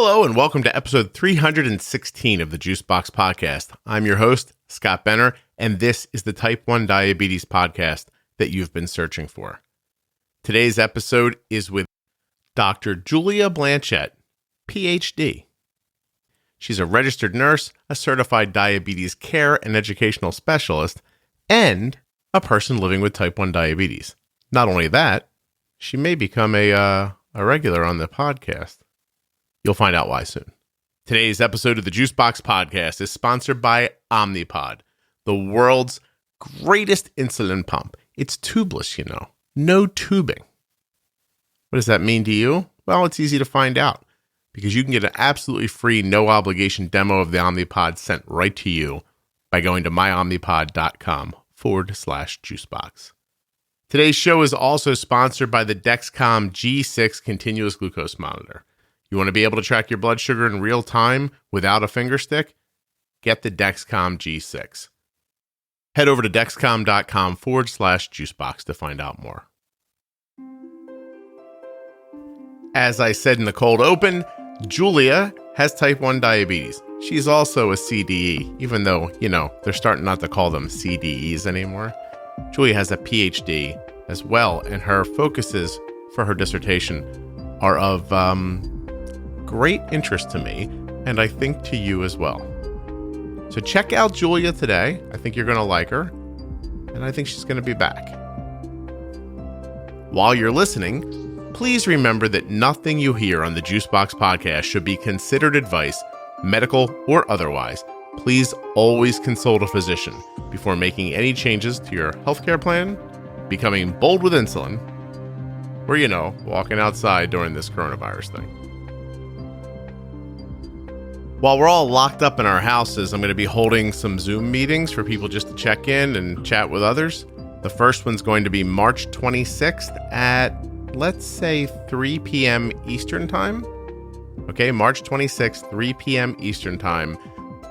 Hello and welcome to episode 316 of the Juicebox Podcast. I'm your host, Scott Benner, and this is the Type 1 Diabetes podcast that you've been searching for. Today's episode is with Dr. Julia Blanchette, PhD. She's a registered nurse, a certified diabetes care and educational specialist, and a person living with type 1 diabetes. Not only that, she may become a regular on the podcast. You'll find out why soon. Today's episode of the Juicebox Podcast is sponsored by Omnipod, the world's greatest insulin pump. It's tubeless, no tubing. What does that mean to you? Well, it's easy to find out because you can get an absolutely free, no obligation demo of the Omnipod sent right to you by going to myomnipod.com/juicebox. Today's show is also sponsored by the Dexcom G6 continuous glucose monitor. You want to be able to track your blood sugar in real time without a finger stick? Get the Dexcom G6. Head over to dexcom.com/juicebox to find out more. As I said in the cold open, Julia has type 1 diabetes. She's also a CDE, even though, they're starting not to call them CDEs anymore. Julia has a PhD as well, and her focuses for her dissertation are of great interest to me, and I think to you as well. So check out Julia today. I think you're going to like her, and I think she's going to be back. While you're listening, please remember that nothing you hear on the Juicebox Podcast should be considered advice, medical or otherwise. Please always consult a physician before making any changes to your healthcare plan, becoming bold with insulin, or, walking outside during this coronavirus thing. While we're all locked up in our houses, I'm going to be holding some Zoom meetings for people just to check in and chat with others. The first one's going to be March 26th at, let's say, 3 p.m. Eastern Time. Okay, March 26th, 3 p.m. Eastern Time.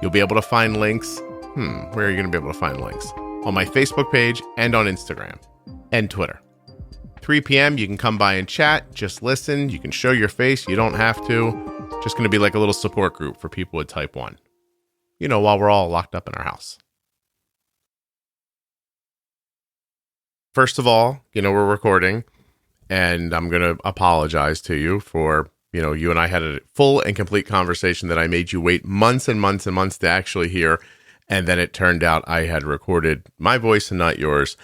You'll be able to find links. Where are you going to be able to find links? On my Facebook page and on Instagram and Twitter. 3 p.m. you can come by and chat. Just listen. You can show your face. You don't have to. Just going to be like a little support group for people with type 1. While we're all locked up in our house. First of all, we're recording, and I'm going to apologize to you for, you and I had a full and complete conversation that I made you wait months and months and months to actually hear. And then it turned out I had recorded my voice and not yours.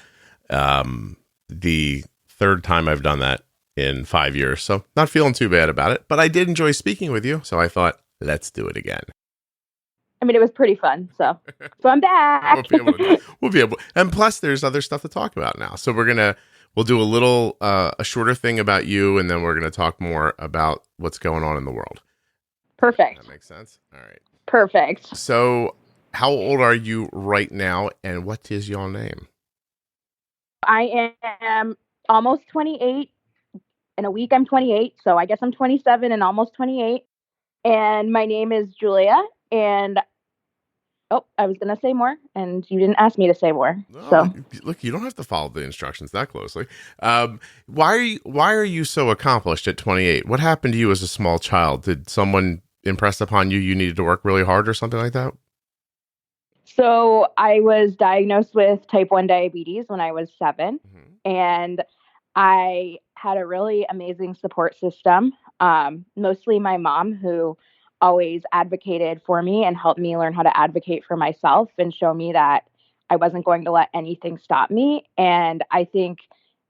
The third time I've done that in 5 years. So not feeling too bad about it, but I did enjoy speaking with you. So I thought, let's do it again. I mean, it was pretty fun. So I'm back. We'll be able, and plus there's other stuff to talk about now. So we'll do a little, a shorter thing about you, and then we're going to talk more about what's going on in the world. Perfect. That makes sense. All right. Perfect. So how old are you right now, and what is your name? I am almost 28. In a week, I'm 28. So I guess I'm 27 and almost 28. And my name is Julia. And I was going to say more, and you didn't ask me to say more. No, so look, you don't have to follow the instructions that closely. Why are you so accomplished at 28? What happened to you as a small child? Did someone impress upon you needed to work really hard or something like that? So I was diagnosed with type 1 diabetes when I was 7. Mm-hmm. And I had a really amazing support system, mostly my mom, who always advocated for me and helped me learn how to advocate for myself and show me that I wasn't going to let anything stop me. And I think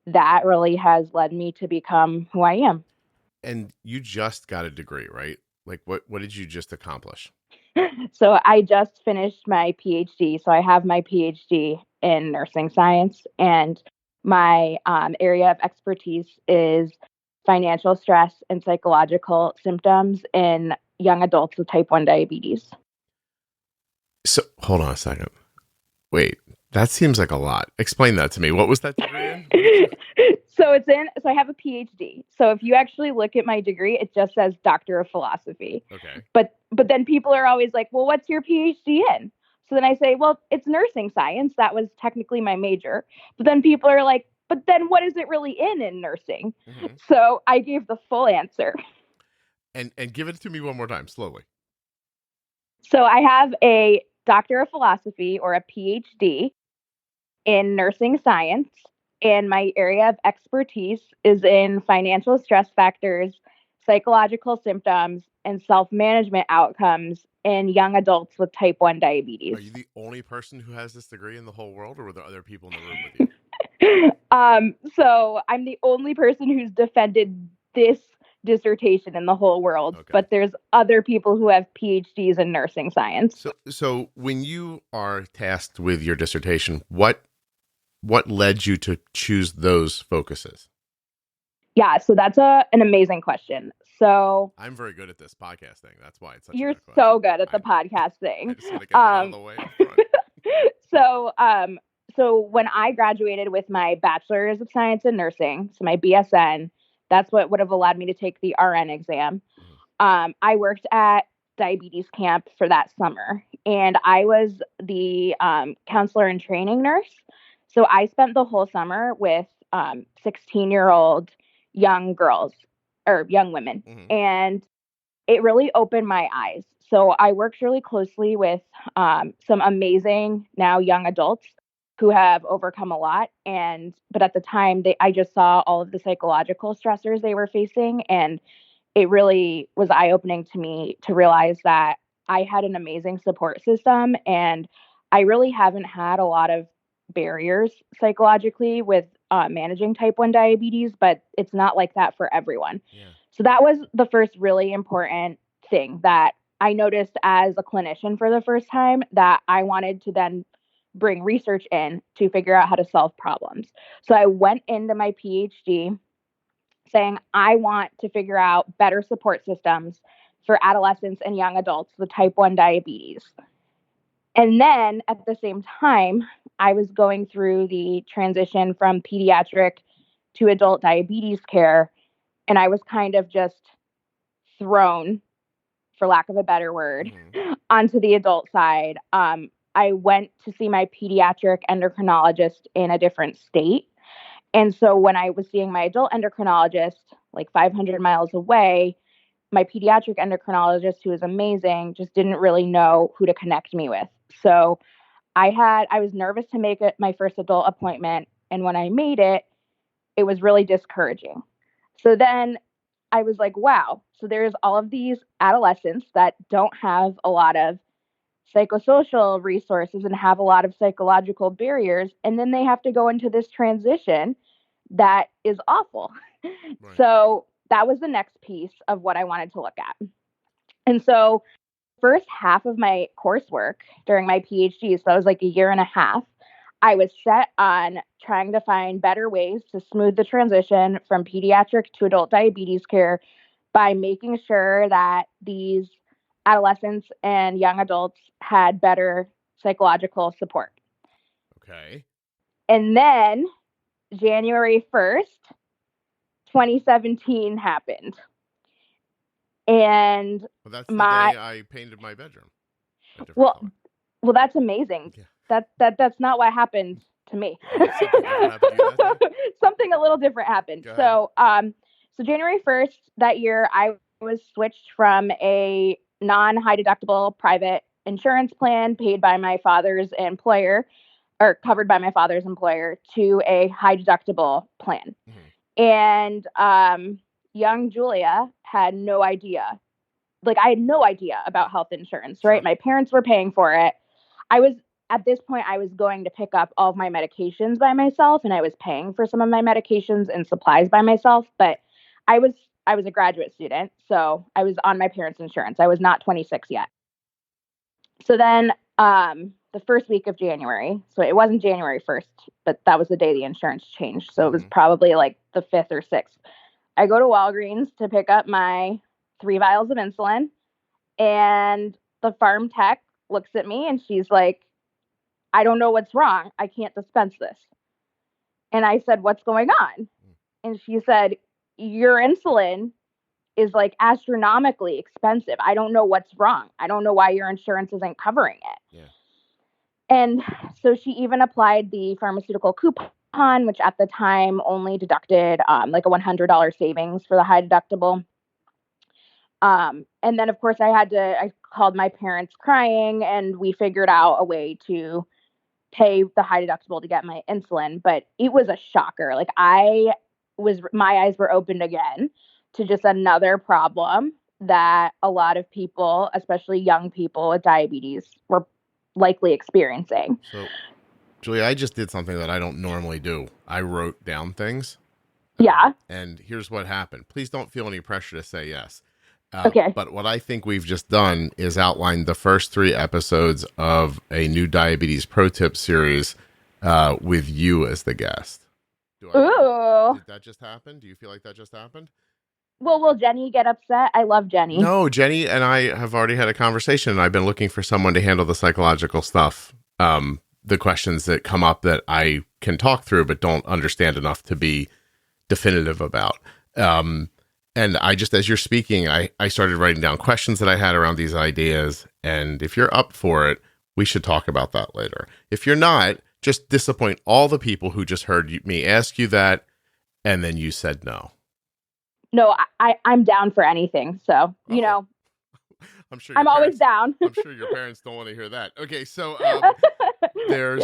that really has led me to become who I am. And you just got a degree, right? Like what did you just accomplish? So I just finished my PhD. So I have my PhD in nursing science, and my area of expertise is financial stress and psychological symptoms in young adults with type 1 diabetes. So hold on a second. Wait, that seems like a lot. Explain that to me. What was that degree in? So I have a PhD. So if you actually look at my degree, it just says Doctor of Philosophy. Okay. But then people are always like, well, what's your PhD in? So then I say, well, it's nursing science. That was technically my major. But then people are like, but then what is it really in nursing? Mm-hmm. So I gave the full answer. And give it to me one more time, slowly. So I have a Doctor of Philosophy, or a PhD, in nursing science, and my area of expertise is in financial stress factors, psychological symptoms, and self-management outcomes in young adults with type 1 diabetes. Are you the only person who has this degree in the whole world, or were there other people in the room with you? So I'm the only person who's defended this dissertation in the whole world, Okay. but there's other people who have PhDs in nursing science. So when you are tasked with your dissertation, what led you to choose those focuses? Yeah, so that's an amazing question. So I'm very good at this podcast thing. That's why it's such you're a good question. so good at the podcast thing. I just want to get that out of the way up front. So when I graduated with my bachelor's of science in nursing, so my BSN, that's what would have allowed me to take the RN exam. I worked at diabetes camp for that summer, and I was the counselor and training nurse. So I spent the whole summer with 16-year-old young girls or young women, and it really opened my eyes. So I worked really closely with some amazing now young adults who have overcome a lot. But at the time, I just saw all of the psychological stressors they were facing, and it really was eye-opening to me to realize that I had an amazing support system, and I really haven't had a lot of barriers psychologically with managing type 1 diabetes, but it's not like that for everyone. Yeah. So that was the first really important thing that I noticed as a clinician for the first time, that I wanted to then bring research in to figure out how to solve problems. So I went into my PhD saying, I want to figure out better support systems for adolescents and young adults with type 1 diabetes. And then at the same time, I was going through the transition from pediatric to adult diabetes care, and I was kind of just thrown, for lack of a better word, onto the adult side. I went to see my pediatric endocrinologist in a different state. And so when I was seeing my adult endocrinologist, like 500 miles away, my pediatric endocrinologist, who was amazing, just didn't really know who to connect me with. So I was nervous to make it my first adult appointment. And when I made it, it was really discouraging. So then I was like, wow, so there's all of these adolescents that don't have a lot of psychosocial resources and have a lot of psychological barriers. And then they have to go into this transition that is awful. Right. So that was the next piece of what I wanted to look at. And so first half of my coursework during my PhD, so that was like a year and a half, I was set on trying to find better ways to smooth the transition from pediatric to adult diabetes care by making sure that these adolescents and young adults had better psychological support. Okay. And then January 1st, 2017 happened. And that's the day I painted my bedroom. Well, that's amazing. Yeah. That's not what happened to me. Something a little different happened. So January 1st that year, I was switched from a non-high deductible private insurance plan paid by my father's employer, or covered by my father's employer, to a high deductible plan. And young Julia had no idea. Like, I had no idea about health insurance, right? My parents were paying for it. At this point, I was going to pick up all of my medications by myself, and I was paying for some of my medications and supplies by myself. But I was a graduate student, so I was on my parents' insurance. I was not 26 yet. So then the first week of January, so it wasn't January 1st, but that was the day the insurance changed. So it was probably like the 5th or 6th. I go to Walgreens to pick up my 3 vials of insulin, and the farm tech looks at me and she's like, I don't know what's wrong. I can't dispense this. And I said, what's going on? And she said, your insulin is like astronomically expensive. I don't know what's wrong. I don't know why your insurance isn't covering it. Yeah. And so she even applied the pharmaceutical coupon, which at the time only deducted like a $100 savings for the high deductible. And then, of course, I called my parents crying, and we figured out a way to pay the high deductible to get my insulin. But it was a shocker. Like, my eyes were opened again to just another problem that a lot of people, especially young people with diabetes, were likely experiencing. So, Julia, I just did something that I don't normally do. I wrote down things. Yeah. And here's what happened. Please don't feel any pressure to say yes. Okay. But what I think we've just done is outline the first 3 episodes of a new diabetes pro tip series with you as the guest. Ooh. Did that just happen? Do you feel like that just happened? Well, will Jenny get upset? I love Jenny. No, Jenny and I have already had a conversation, and I've been looking for someone to handle the psychological stuff, the questions that come up that I can talk through but don't understand enough to be definitive about. And I just, as you're speaking, I started writing down questions that I had around these ideas. And if you're up for it, we should talk about that later. If you're not, just disappoint all the people who just heard me ask you that, and then you said no. No, I'm down for anything. So, I'm sure I'm always down. I'm sure your parents don't want to hear that. Okay, so I'm going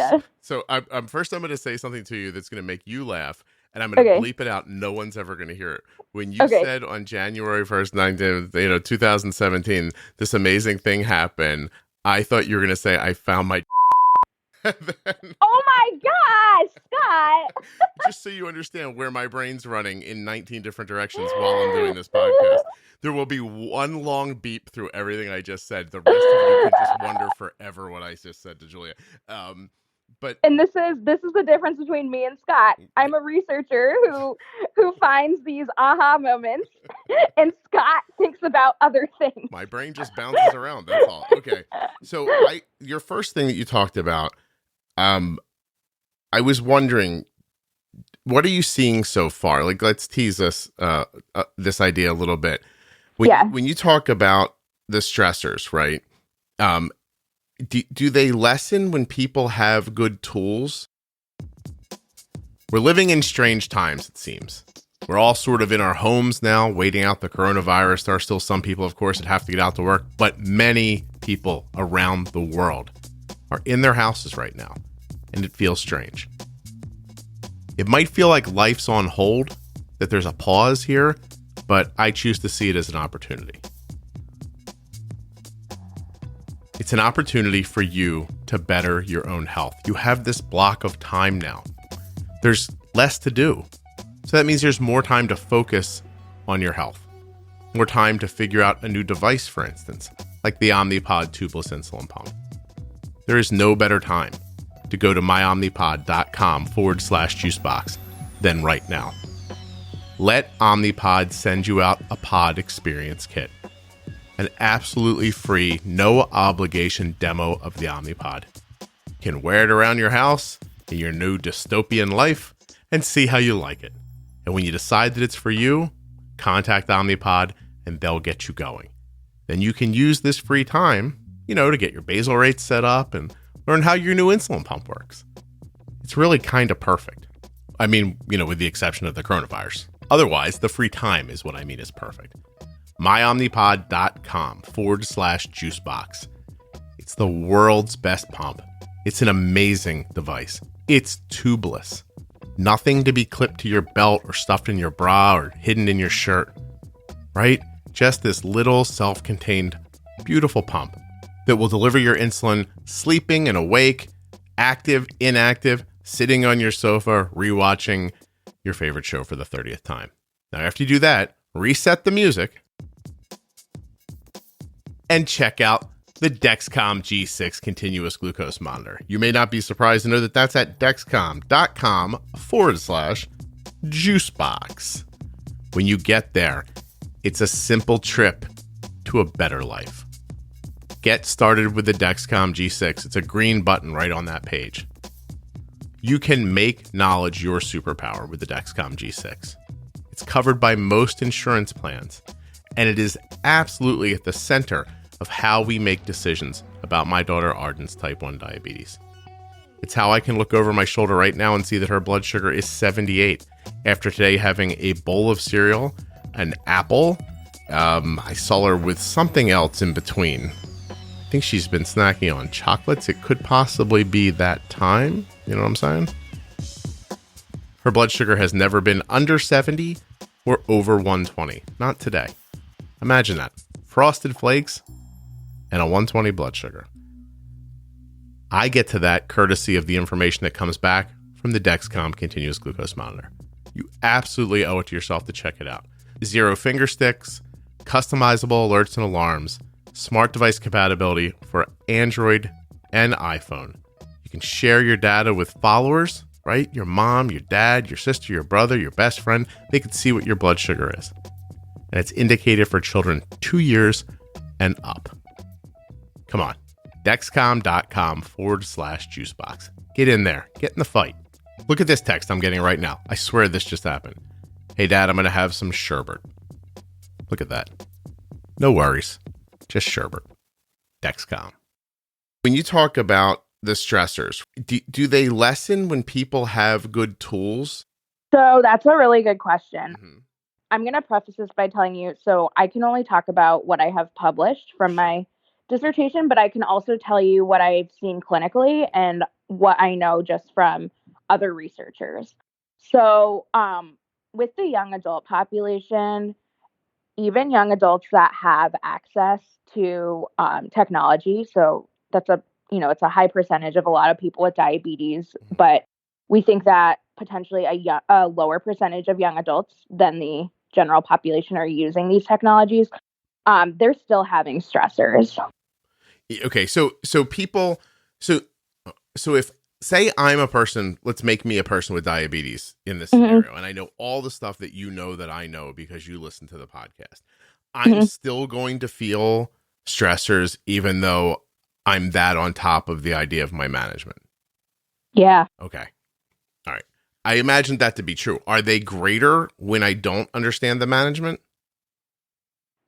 to say something to you that's going to make you laugh. And I'm going to bleep it out. No one's ever going to hear it. When you said on January 1st, 2017, this amazing thing happened, I thought you were going to say, I found my then, oh my gosh, Scott. Just so you understand where my brain's running in 19 different directions while I'm doing this podcast. There will be one long beep through everything I just said. The rest of you can just wonder forever what I just said to Julia. And this is the difference between me and Scott. I'm a researcher who finds these aha moments, and Scott thinks about other things. My brain just bounces around. That's all. Okay. So your first thing that you talked about, I was wondering, what are you seeing so far? Like, let's tease this idea a little bit. When you talk about the stressors, right? Do they lessen when people have good tools? We're living in strange times, it seems. We're all sort of in our homes now, waiting out the coronavirus. There are still some people, of course, that have to get out to work, but many people around the world are in their houses right now, and it feels strange. It might feel like life's on hold, that there's a pause here, but I choose to see it as an opportunity. It's an opportunity for you to better your own health. You have this block of time now. There's less to do. So that means there's more time to focus on your health. More time to figure out a new device, for instance, like the Omnipod tubeless insulin pump. There is no better time to go to myomnipod.com/juicebox than right now. Let Omnipod send you out a pod experience kit. An absolutely free, no obligation demo of the Omnipod. You can wear it around your house in your new dystopian life and see how you like it. And when you decide that it's for you, contact Omnipod and they'll get you going. Then you can use this free time, to get your basal rates set up and learn how your new insulin pump works. It's really kind of perfect. I mean, with the exception of the coronavirus. Otherwise, the free time is what I mean is perfect. myomnipod.com/juicebox. It's the world's best pump. It's an amazing device. It's tubeless. Nothing to be clipped to your belt or stuffed in your bra or hidden in your shirt, right? Just this little self-contained, beautiful pump that will deliver your insulin sleeping and awake, active, inactive, sitting on your sofa, rewatching your favorite show for the 30th time. Now, after you do that, reset the music and check out the Dexcom G6 continuous glucose monitor. You may not be surprised to know that that's at dexcom.com/juicebox. When you get there, it's a simple trip to a better life. Get started with the Dexcom G6. It's a green button right on that page. You can make knowledge your superpower with the Dexcom G6. It's covered by most insurance plans, and it is absolutely at the center of how we make decisions about my daughter Arden's type 1 diabetes. It's how I can look over my shoulder right now and see that her blood sugar is 78 after today having a bowl of cereal, an apple, I saw her with something else in between. I think she's been snacking on chocolates. It could possibly be that time. You know what I'm saying? Her blood sugar has never been under 70 or over 120. Not today. Imagine that. Frosted Flakes and a 120 blood sugar. I get to that courtesy of the information that comes back from the Dexcom continuous glucose monitor. You absolutely owe it to yourself to check it out. 0 finger sticks, customizable alerts and alarms, smart device compatibility for Android and iPhone. You can share your data with followers, right? Your mom, your dad, your sister, your brother, your best friend. They can see what your blood sugar is. And it's indicated for children 2 years and up. Come on. Dexcom.com/juicebox. Get in there. Get in the fight. Look at this text I'm getting right now. I swear this just happened. Hey, Dad, I'm going to have some sherbet. Look at that. No worries. Just sherbet. Dexcom. When you talk about the stressors, do they lessen when people have good tools? So that's a really good question. Mm-hmm. I'm going to preface this by telling you, so I can only talk about what I have published from my dissertation, but I can also tell you what I've seen clinically and what I know just from other researchers. So with the young adult population, even young adults that have access to technology, so that's it's a high percentage of a lot of people with diabetes, but we think that potentially a lower percentage of young adults than the general population are using these technologies. They're still having stressors. Okay, so people, so if, say I'm a person, let's make me a person with diabetes in this scenario, and I know all the stuff that you know that I know because you listen to the podcast. I'm still going to feel stressors even though I'm that on top of the idea of my management. Yeah. Okay. All right. I imagine that to be true. Are they greater when I don't understand the management?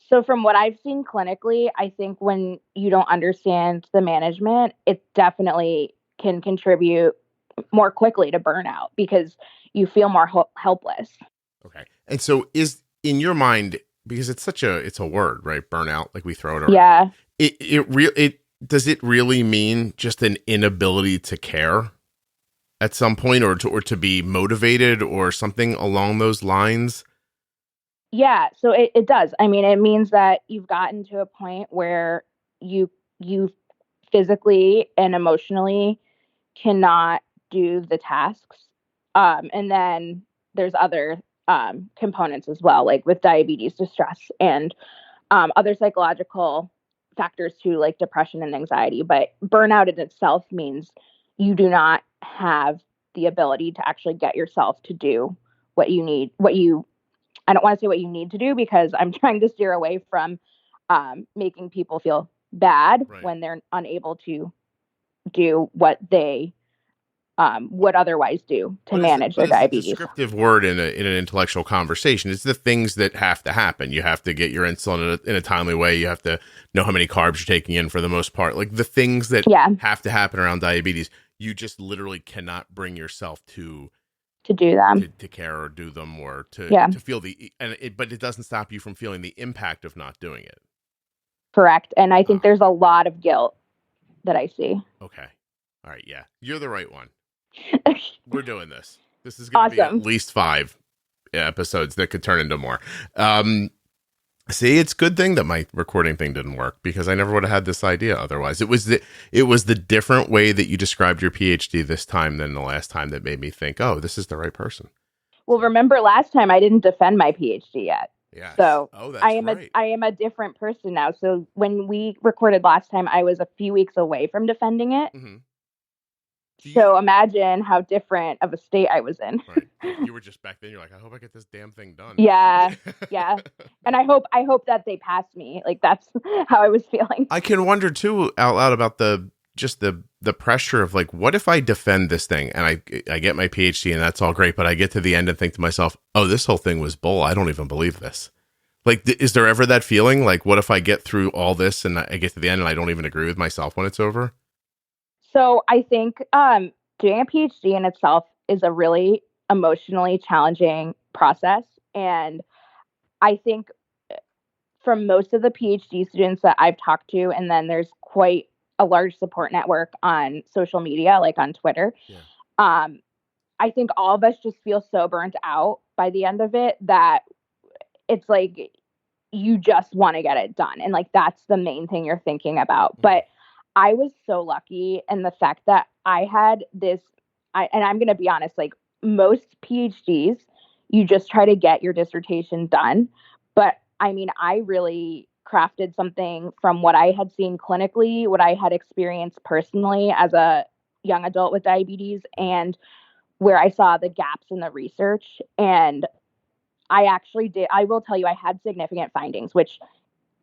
So from what I've seen clinically, I think when you don't understand the management, it definitely can contribute more quickly to burnout because you feel more helpless. Okay. And so is in your mind, because it's a word, right? Burnout, like we throw it around. Yeah. Does it really mean just an inability to care at some point or to be motivated or something along those lines? Yeah, so it does. I mean, it means that you've gotten to a point where you physically and emotionally cannot do the tasks. And then there's other components as well, like with diabetes, distress, and other psychological factors too, like depression and anxiety. But burnout in itself means you do not have the ability to actually get yourself to do what you need, I don't want to say what you need to do because I'm trying to steer away from making people feel bad when they're unable to do what they would otherwise do to manage their diabetes. It's a descriptive word in an intellectual conversation. It's the things that have to happen. You have to get your insulin in a timely way. You have to know how many carbs you're taking in for the most part. Like the things that have to happen around diabetes, you just literally cannot bring yourself to do them, to care or do them, or to feel but it doesn't stop you from feeling the impact of not doing it. Correct. And I think there's a lot of guilt that I see. Okay. All right. Yeah. You're the right one. We're doing this. This is going to be at least 5 episodes that could turn into more. See, it's a good thing that my recording thing didn't work because I never would have had this idea otherwise. It was the different way that you described your PhD this time than the last time that made me think, oh, this is the right person. Well, remember last time I didn't defend my PhD yet. Yes. So that's I right. I am a different person now. So when we recorded last time, I was a few weeks away from defending it. Mm-hmm. So imagine how different of a state I was in. Right. You were just back then. You're like, I hope I get this damn thing done. Yeah. Yeah. And I hope that they pass me. Like that's how I was feeling. I can wonder too out loud about the pressure of like, what if I defend this thing and I get my PhD and that's all great, but I get to the end and think to myself, oh, this whole thing was bull. I don't even believe this. Like, is there ever that feeling? Like, what if I get through all this and I get to the end and I don't even agree with myself when it's over? So I think doing a PhD in itself is a really emotionally challenging process. And I think from most of the PhD students that I've talked to, and then there's quite a large support network on social media, like on Twitter. Yeah. I think all of us just feel so burnt out by the end of it that it's like you just want to get it done. And like that's the main thing you're thinking about. Mm-hmm. But I was so lucky in the fact that I had this, and I'm going to be honest, like most PhDs, you just try to get your dissertation done. But I mean, I really crafted something from what I had seen clinically, what I had experienced personally as a young adult with diabetes, and where I saw the gaps in the research. And I will tell you, I had significant findings, which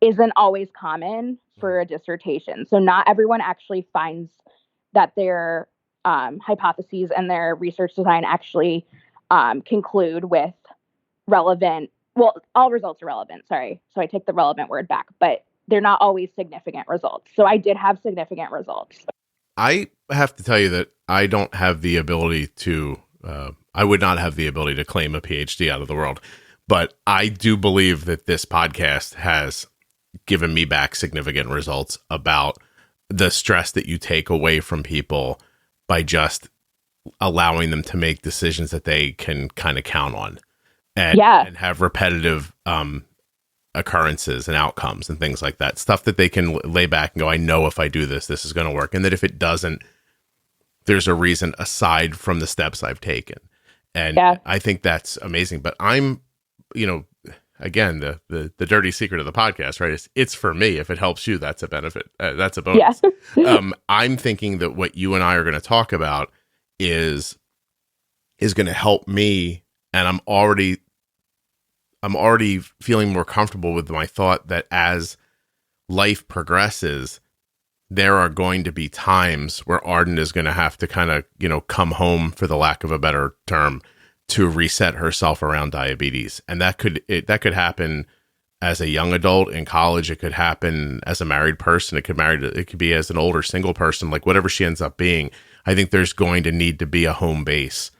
isn't always common for a dissertation. So not everyone actually finds that their hypotheses and their research design actually conclude with relevant. Well, all results are relevant. Sorry. So I take the relevant word back, but they're not always significant results. So I did have significant results. I have to tell you that I don't have the ability to, I would not have the ability to claim a PhD out of the world, but I do believe that this podcast has given me back significant results about the stress that you take away from people by just allowing them to make decisions that they can kind of count on and have repetitive occurrences and outcomes and things like that. Stuff that they can lay back and go, I know if I do this, this is going to work. And that if it doesn't, there's a reason aside from the steps I've taken. And I think that's amazing. But I'm, again, the dirty secret of the podcast, right? It's for me. If it helps you, that's a benefit. That's a bonus. Yeah. I'm thinking that what you and I are going to talk about is going to help me. And I'm already feeling more comfortable with my thought that as life progresses, there are going to be times where Arden is going to have to kind of, come home, for the lack of a better term, to reset herself around diabetes. And that could happen as a young adult in college. It could happen as a married person. It could be as an older single person, like whatever she ends up being. I think there's going to need to be a home base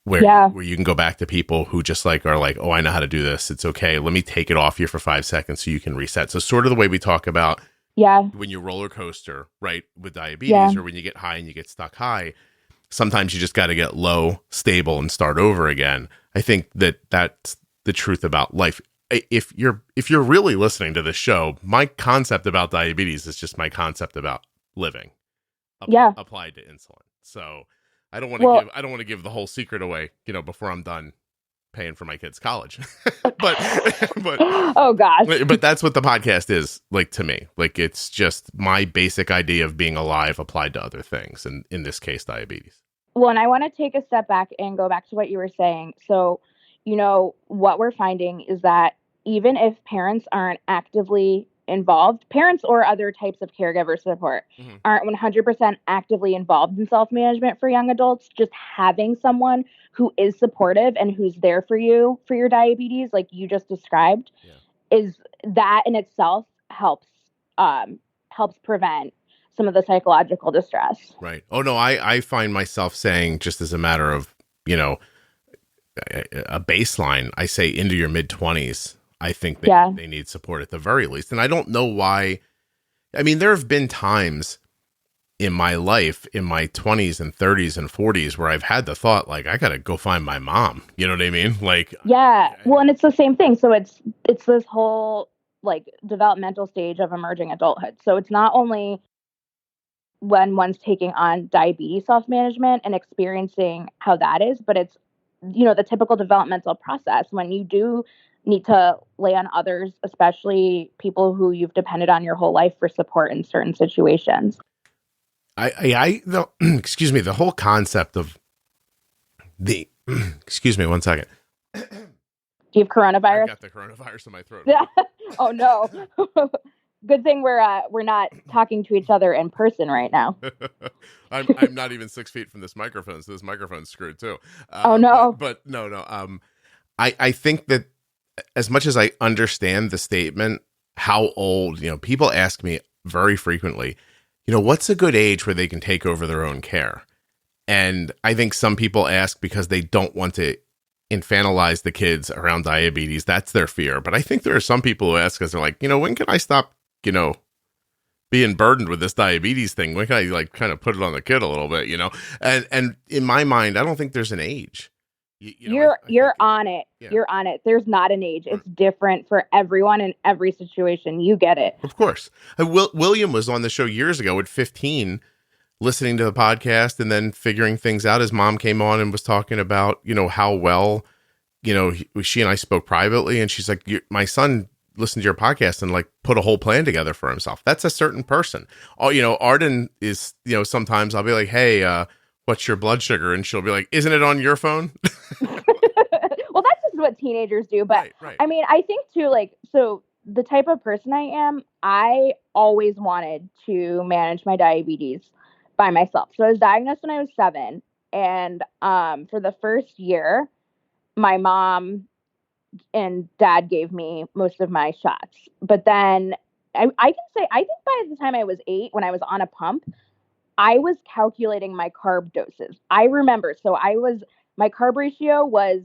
where you can go back to people who just are like, oh, I know how to do this. It's okay. Let me take it off you for 5 seconds so you can reset. So sort of the way we talk about when you roller coaster, right, with diabetes, or when you get high and you get stuck high, sometimes you just got to get low, stable, and start over again. I think that that's the truth about life. If you're really listening to this show, my concept about diabetes is just my concept about living applied to insulin. So I don't want to give the whole secret away, before I'm done paying for my kids' college. but oh gosh. But that's what the podcast is like to me. Like it's just my basic idea of being alive applied to other things, and in this case, diabetes. Well, and I want to take a step back and go back to what you were saying. So, what we're finding is that even if parents aren't actively involved, parents or other types of caregiver support aren't 100% actively involved in self-management for young adults, just having someone who is supportive and who's there for you for your diabetes, like you just described, is that in itself helps prevent some of the psychological distress. Right. Oh no, I find myself saying, just as a matter of, a baseline, I say into your mid-20s, I think they need support at the very least. And I don't know why. I mean, there have been times in my life, in my 20s and 30s and 40s, where I've had the thought, like, I got to go find my mom. You know what I mean? Like, well, and it's the same thing. So it's this whole like developmental stage of emerging adulthood. So it's not only when one's taking on diabetes self-management and experiencing how that is, but it's, the typical developmental process when you do need to lay on others, especially people who you've depended on your whole life for support in certain situations. Excuse me, the whole concept of excuse me, 1 second. Do you have coronavirus? I got the coronavirus in my throat. Oh no. Good thing we're not talking to each other in person right now. I'm not even 6 feet from this microphone, so this microphone's screwed too. Oh no. But no. I think that as much as I understand the statement, how old, people ask me very frequently, what's a good age where they can take over their own care? And I think some people ask because they don't want to infantilize the kids around diabetes. That's their fear. But I think there are some people who ask us, they're like, when can I stop, being burdened with this diabetes thing? When can I like kind of put it on the kid a little bit, And in my mind, I don't think there's an age. You're on it. Yeah. You're on it. There's not an age. It's different for everyone in every situation. You get it. Of course. William was on the show years ago at 15, listening to the podcast and then figuring things out. His mom came on and was talking about, how well, she and I spoke privately, and she's like, my son listened to your podcast and like put a whole plan together for himself. That's a certain person. Oh, Arden is, sometimes I'll be like, hey, what's your blood sugar? And she'll be like, isn't it on your phone? Well, that's just what teenagers do. But right. I mean, I think too, so the type of person I am, I always wanted to manage my diabetes by myself. So I was diagnosed when I was 7. And for the first year, my mom and dad gave me most of my shots. But then I can say, I think by the time I was 8, when I was on a pump, I was calculating my carb doses. I remember. So my carb ratio was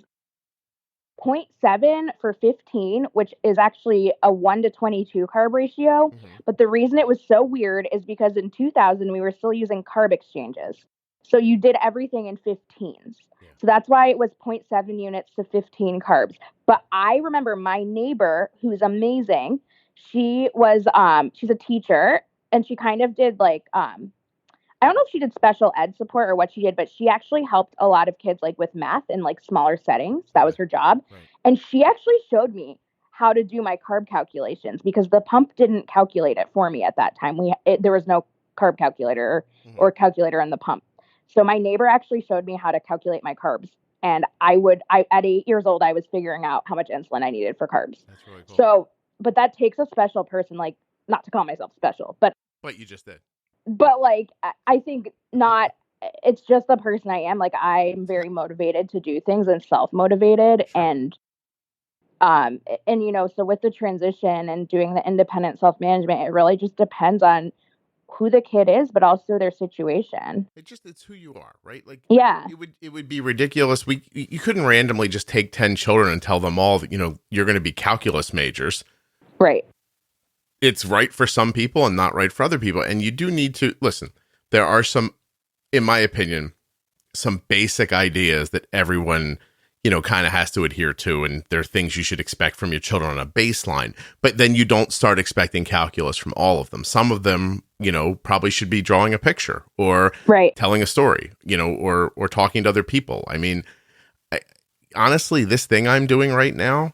0.7 for 15, which is actually a 1-to-22 carb ratio. Mm-hmm. But the reason it was so weird is because in 2000, we were still using carb exchanges. So you did everything in 15s. Yeah. So that's why it was 0.7 units to 15 carbs. But I remember my neighbor, who's amazing, she's a teacher, and she kind of did like, I don't know if she did special ed support or what she did, but she actually helped a lot of kids like with math in like smaller settings. That was her job. Right. And she actually showed me how to do my carb calculations because the pump didn't calculate it for me at that time. There was no carb calculator or calculator in the pump. So my neighbor actually showed me how to calculate my carbs. And at 8 years old, I was figuring out how much insulin I needed for carbs. That's really cool. So, but that takes a special person, like, not to call myself special, but you just did. But like, I think not, it's just the person I am. Like, I'm very motivated to do things and self-motivated. And so with the transition and doing the independent self-management, it really just depends on who the kid is, but also their situation. It's who you are, right? Like, yeah, it would be ridiculous. You couldn't randomly just take 10 children and tell them all that, you're going to be calculus majors. Right. It's right for some people and not right for other people. And you do need to listen. There are some, in my opinion, some basic ideas that everyone, kind of has to adhere to. And there are things you should expect from your children on a baseline, but then you don't start expecting calculus from all of them. Some of them, probably should be drawing a picture or telling a story, or talking to other people. I mean, honestly, this thing I'm doing right now,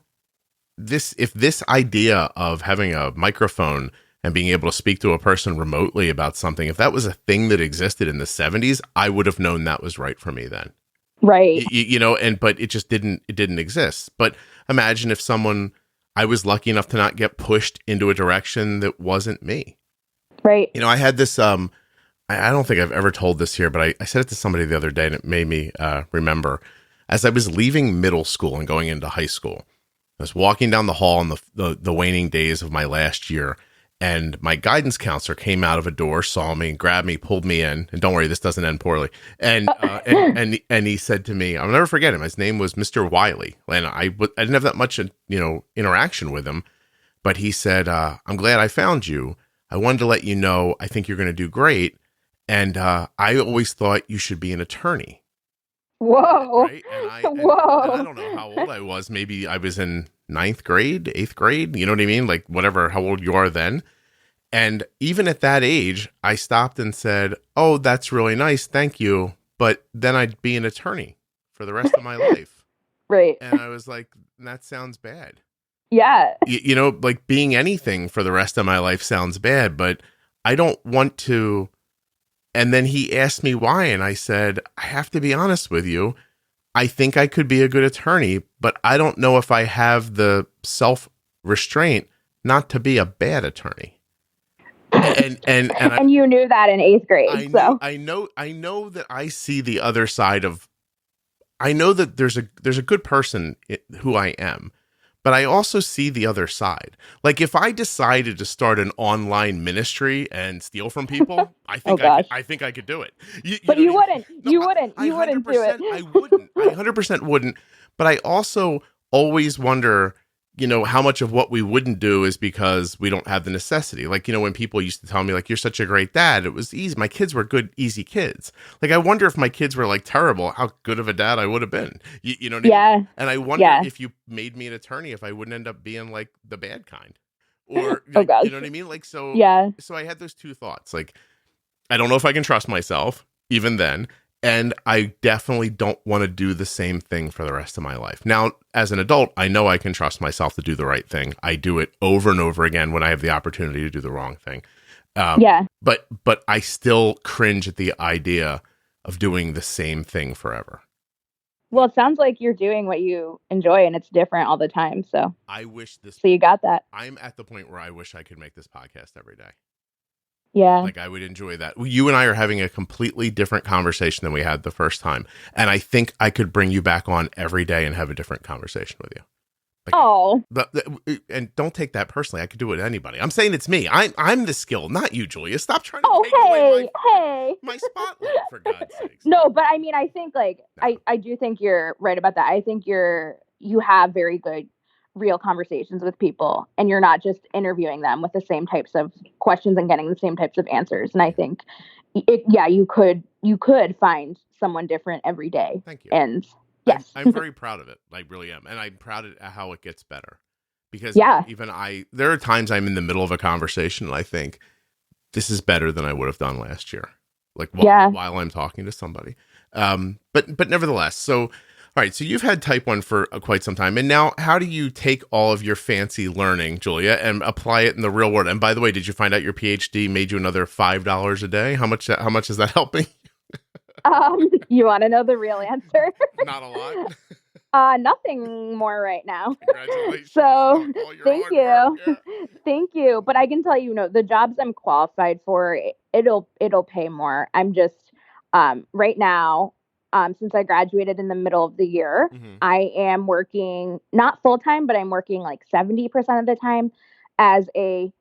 if this idea of having a microphone and being able to speak to a person remotely about something, if that was a thing that existed in the 70s, I would have known that was right for me then. Right. But it just didn't exist. But imagine if I was lucky enough to not get pushed into a direction that wasn't me. Right. I had this, I don't think I've ever told this here, but I said it to somebody the other day and it made me remember. As I was leaving middle school and going into high school, I was walking down the hall in the waning days of my last year, and my guidance counselor came out of a door, saw me, grabbed me, pulled me in, and don't worry, this doesn't end poorly. And and he said to me, I'll never forget him. His name was Mr. Wiley, and I didn't have that much interaction with him, but he said, "I'm glad I found you. I wanted to let you know I think you're going to do great, and I always thought you should be an attorney." Whoa. Right? Whoa. And I don't know how old I was. Maybe I was in 9th grade, 8th grade. You know what I mean? Like whatever, how old you are then. And even at that age, I stopped and said, "Oh, that's really nice. Thank you. But then I'd be an attorney for the rest of my life." Right. And I was like, that sounds bad. Yeah. Like being anything for the rest of my life sounds bad, but I don't want to. And then he asked me why, and I said, I have to be honest with you. I think I could be a good attorney, but I don't know if I have the self-restraint not to be a bad attorney. And you knew that in 8th grade. I know that I see the other side of. I know that there's a good person who I am. But I also see the other side. Like if I decided to start an online ministry and steal from people, I think I could do it. You wouldn't. You wouldn't do it. I wouldn't. I 100% wouldn't. But I also always wonder, how much of what we wouldn't do is because we don't have the necessity. Like, when people used to tell me, like, you're such a great dad, it was easy. My kids were good, easy kids. Like, I wonder if my kids were like terrible, how good of a dad I would have been. You know what I mean? And I wonder if you made me an attorney, if I wouldn't end up being like the bad kind. Or, oh, God. you know what I mean? Like, so I had those two thoughts. Like, I don't know if I can trust myself even then. And I definitely don't want to do the same thing for the rest of my life. Now, as an adult, I know I can trust myself to do the right thing. I do it over and over again when I have the opportunity to do the wrong thing. But I still cringe at the idea of doing the same thing forever. Well, it sounds like you're doing what you enjoy and it's different all the time. So So you got that. I'm at the point where I wish I could make this podcast every day. Yeah. Like, I would enjoy that. You and I are having a completely different conversation than we had the first time. And I think I could bring you back on every day and have a different conversation with you. Like, and don't take that personally. I could do it with anybody. I'm saying it's me. I'm the skill, not you, Julia. Stop trying to take away my spotlight, for God's sakes. No, but I mean, I think I do think you're right about that. I think you have very good real conversations with people, and you're not just interviewing them with the same types of questions and getting the same types of answers. And I think you could find someone different every day. Thank you. And yes, I'm very proud of it. I really am. And I'm proud at how it gets better, because there are times I'm in the middle of a conversation and I think this is better than I would have done last year. Like while I'm talking to somebody. But nevertheless, so all right, so you've had type 1 for quite some time. And now how do you take all of your fancy learning, Julia, and apply it in the real world? And by the way, did you find out your PhD made you another $5 a day? How much is that helping? You want to know the real answer? Not a lot. Nothing more right now. Congratulations. So thank you. Yeah. Thank you. But I can tell you, the jobs I'm qualified for, it'll pay more. I'm just right now, since I graduated in the middle of the year, I am working not full time, but I'm working like 70% of the time as a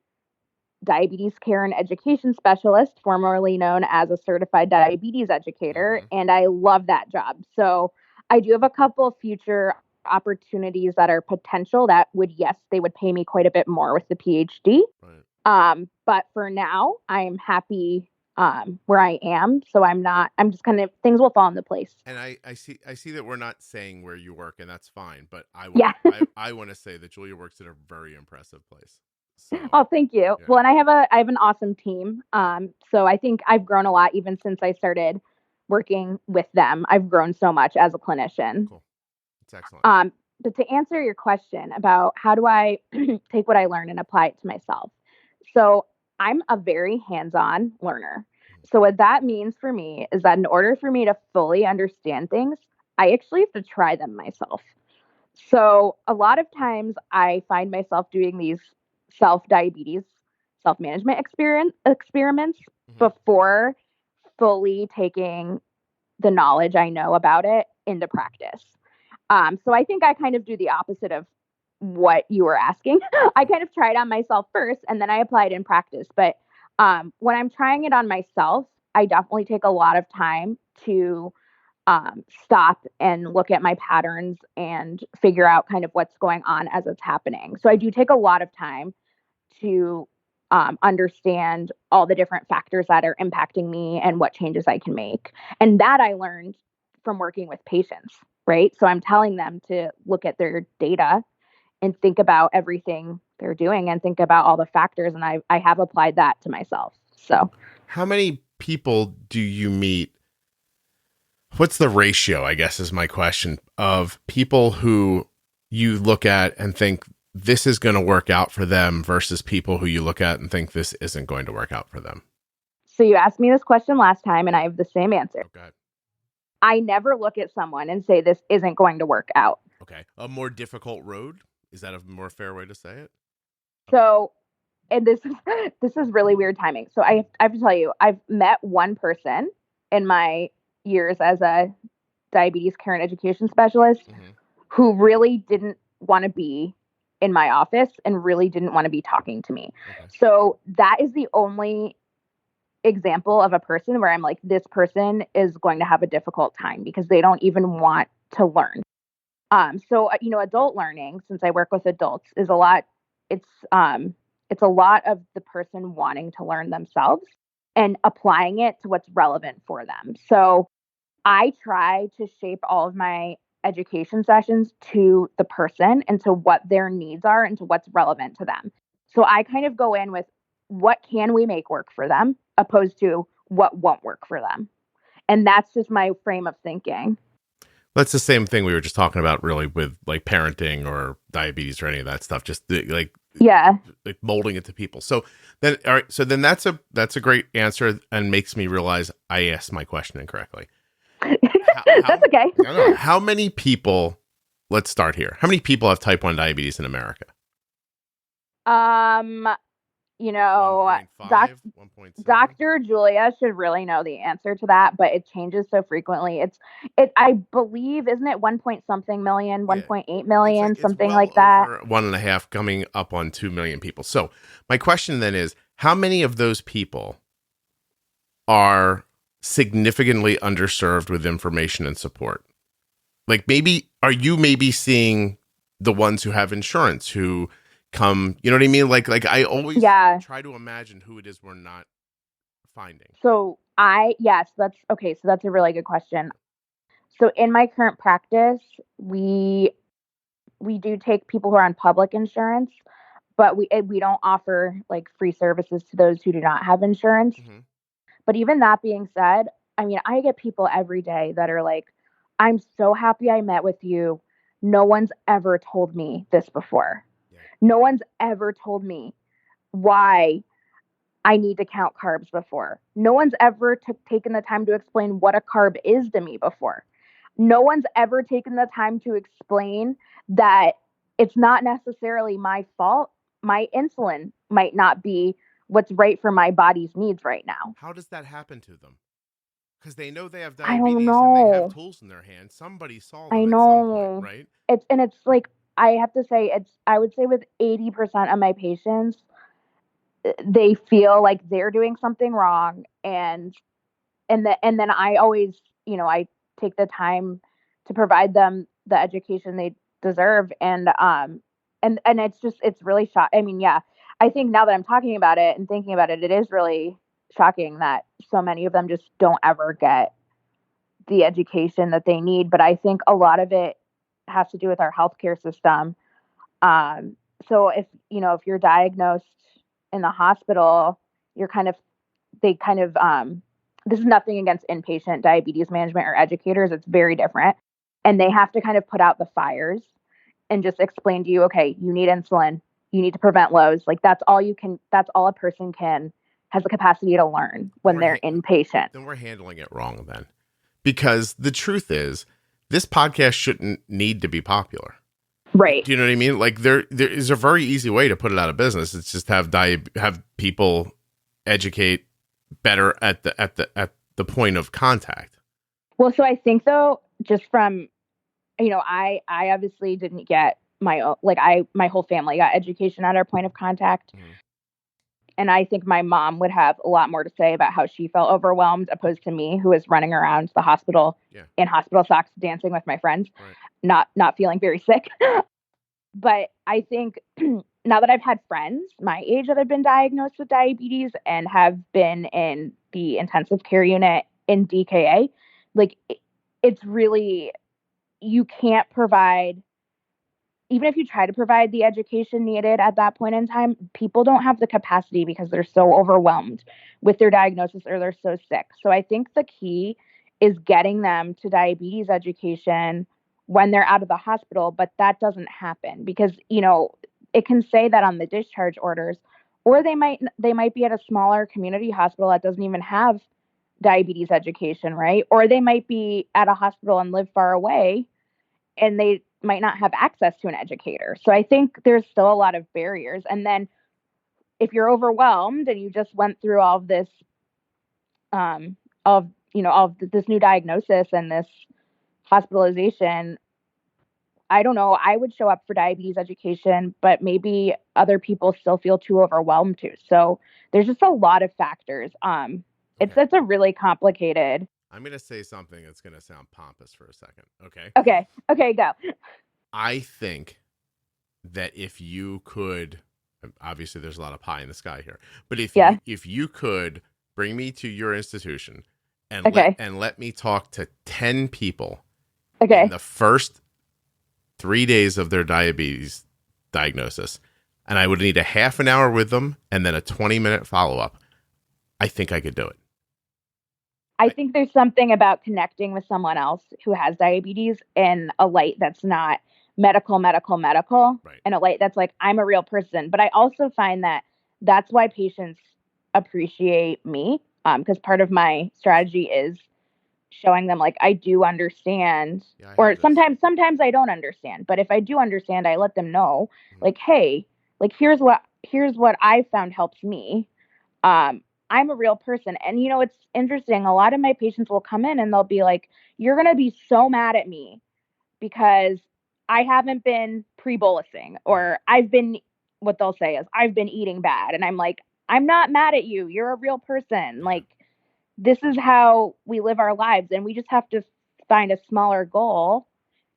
diabetes care and education specialist, formerly known as a certified diabetes educator. And I love that job. So I do have a couple of future opportunities that are potential that they would pay me quite a bit more with the PhD. Right. But for now, I'm happy where I am. So I'm just kind of, things will fall into place. And I see that we're not saying where you work, and that's fine. But I want to say that Julia works at a very impressive place. So, thank you. Yeah. Well, and I have an awesome team. So I think I've grown a lot even since I started working with them. I've grown so much as a clinician. Cool. That's excellent. But to answer your question about how do I take what I learn and apply it to myself. So I'm a very hands-on learner. So what that means for me is that in order for me to fully understand things, I actually have to try them myself. So a lot of times I find myself doing these self-diabetes, self-management experiments before fully taking the knowledge I know about it into practice. So I think I kind of do the opposite of what you were asking. I kind of try it on myself first, and then I apply it in practice. But when I'm trying it on myself, I definitely take a lot of time to stop and look at my patterns and figure out kind of what's going on as it's happening. So I do take a lot of time to understand all the different factors that are impacting me and what changes I can make. And that I learned from working with patients, right? So I'm telling them to look at their data and think about everything they're doing and think about all the factors. And I have applied that to myself. So how many people do you meet? What's the ratio, I guess, is my question, of people who you look at and think this is going to work out for them versus people who you look at and think this isn't going to work out for them? So you asked me this question last time and I have the same answer. Okay. I never look at someone and say this isn't going to work out. Okay. A more difficult road? Is that a more fair way to say it? Okay. So, and this is really weird timing. So I have to tell you, I've met one person in my years as a diabetes care and education specialist who really didn't want to be in my office and really didn't want to be talking to me. Okay. So that is the only example of a person where I'm like, this person is going to have a difficult time because they don't even want to learn. Adult learning, since I work with adults, is a lot. It's a lot of the person wanting to learn themselves and applying it to what's relevant for them. So I try to shape all of my education sessions to the person and to what their needs are and to what's relevant to them. So I kind of go in with what can we make work for them opposed to what won't work for them. And that's just my frame of thinking. That's the same thing we were just talking about, really, with like parenting or diabetes or any of that stuff. Just like molding it to people. So then, all right. So then that's a great answer and makes me realize I asked my question incorrectly. That's okay. How many people? Let's start here. How many people have type 1 diabetes in America? 1.5, Dr. Julia should really know the answer to that, but it changes so frequently. I believe, isn't it 1 million, 1.8 million, something like that? 1.5 coming up on 2 million people. So my question then is, how many of those people are significantly underserved with information and support? Like are you seeing the ones who have insurance who come, you know what I mean? Like I always try to imagine who it is we're not finding. So that's okay. So that's a really good question. So in my current practice, we do take people who are on public insurance, but we don't offer like free services to those who do not have insurance. Mm-hmm. But even that being said, I mean, I get people every day that are like, I'm so happy I met with you. No one's ever told me this before. Yeah. No one's ever told me why I need to count carbs before. No one's ever taken the time to explain what a carb is to me before. No one's ever taken the time to explain that it's not necessarily my fault. My insulin might not be what's right for my body's needs right now. How does that happen to them? Because they know they have diabetes and they have tools in their hands. Somebody saw them at some point, right? It's like, I have to say, I would say with 80% of my patients, they feel like they're doing something wrong, and then I always, I take the time to provide them the education they deserve, and it's really shocking. I mean, yeah, I think now that I'm talking about it and thinking about it, it is really shocking that so many of them just don't ever get the education that they need. But I think a lot of it has to do with our healthcare system. So if you're diagnosed in the hospital, this is nothing against inpatient diabetes management or educators. It's very different. And they have to kind of put out the fires and just explain to you, okay, you need insulin, you need to prevent lows. Like that's all a person has the capacity to learn when they're inpatient. Then we're handling it wrong then. Because the truth is, this podcast shouldn't need to be popular. Right. Do you know what I mean? Like there is a very easy way to put it out of business. It's just have people educate better at the point of contact. Well, so I think though, just from, I obviously didn't get my whole family got education at our point of contact. Mm-hmm. And I think my mom would have a lot more to say about how she felt overwhelmed opposed to me, who was running around the hospital in hospital socks, dancing with my friends, not feeling very sick. But I think now that I've had friends my age that have been diagnosed with diabetes and have been in the intensive care unit in DKA, like it's really, you can't provide, even if you try to provide the education needed at that point in time, people don't have the capacity because they're so overwhelmed with their diagnosis or they're so sick. So I think the key is getting them to diabetes education when they're out of the hospital, but that doesn't happen because, it can say that on the discharge orders, or they might be at a smaller community hospital that doesn't even have diabetes education, right? Or they might be at a hospital and live far away and they might not have access to an educator. So I think there's still a lot of barriers. And then if you're overwhelmed and you just went through all of this, this new diagnosis and this hospitalization, I don't know, I would show up for diabetes education, but maybe other people still feel too overwhelmed to. So there's just a lot of factors. It's a really complicated I'm going to say something that's going to sound pompous for a second. Okay. Okay, go. I think that if you could, obviously there's a lot of pie in the sky here, but if you could bring me to your institution and let me talk to 10 people in the first 3 days of their diabetes diagnosis, and I would need a half an hour with them and then a 20-minute follow-up, I think I could do it. I think there's something about connecting with someone else who has diabetes in a light that's not medical, right. and a light that's like, I'm a real person. But I also find that that's why patients appreciate me, because part of my strategy is showing them like I do understand, or sometimes I don't understand. But if I do understand, I let them know, like, hey, like here's what I found helps me. I'm a real person. And, you know, it's interesting. A lot of my patients will come in and they'll be like, you're going to be so mad at me because I haven't been pre-bolusing, or what they'll say is I've been eating bad. And I'm like, I'm not mad at you. You're a real person. Like, this is how we live our lives. And we just have to find a smaller goal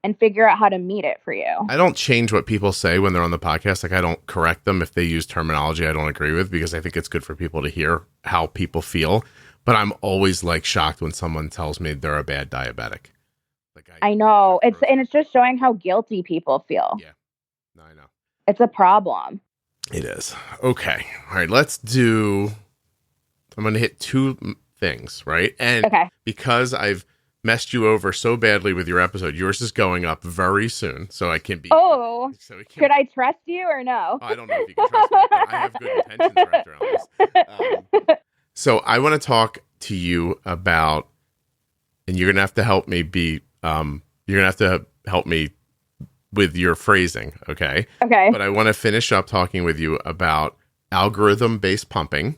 and figure out how to meet it for you. I don't change what people say when they're on the podcast. Like, I don't correct them if they use terminology I don't agree with, because I think it's good for people to hear how people feel. But I'm always like shocked when someone tells me they're a bad diabetic. Like I know. It's just showing how guilty people feel. Yeah. No, I know. It's a problem. It is. Okay. All right. I'm going to hit two things, right? And because I've messed you over so badly with your episode, yours is going up very soon, so I can be. Oh, should I trust you or no? I don't know if you can trust me, but I have good intentions right around this. So I want to talk to you about, and you're gonna have to help me with your phrasing, okay? Okay. But I want to finish up talking with you about algorithm-based pumping.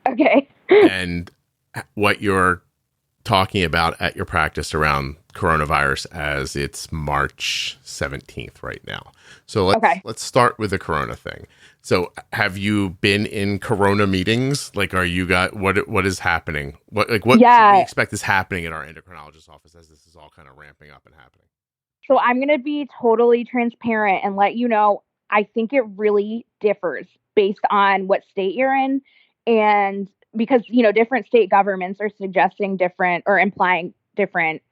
Okay. And what you're talking about at your practice around coronavirus, as it's March 17th right now. So let's start with the corona thing. So have you been in corona meetings? Like, what is happening? What should we expect is happening at our endocrinologist's office as this is all kind of ramping up and happening? So I'm going to be totally transparent and let you know, I think it really differs based on what state you're in. And because, you know, different state governments are suggesting different or implying different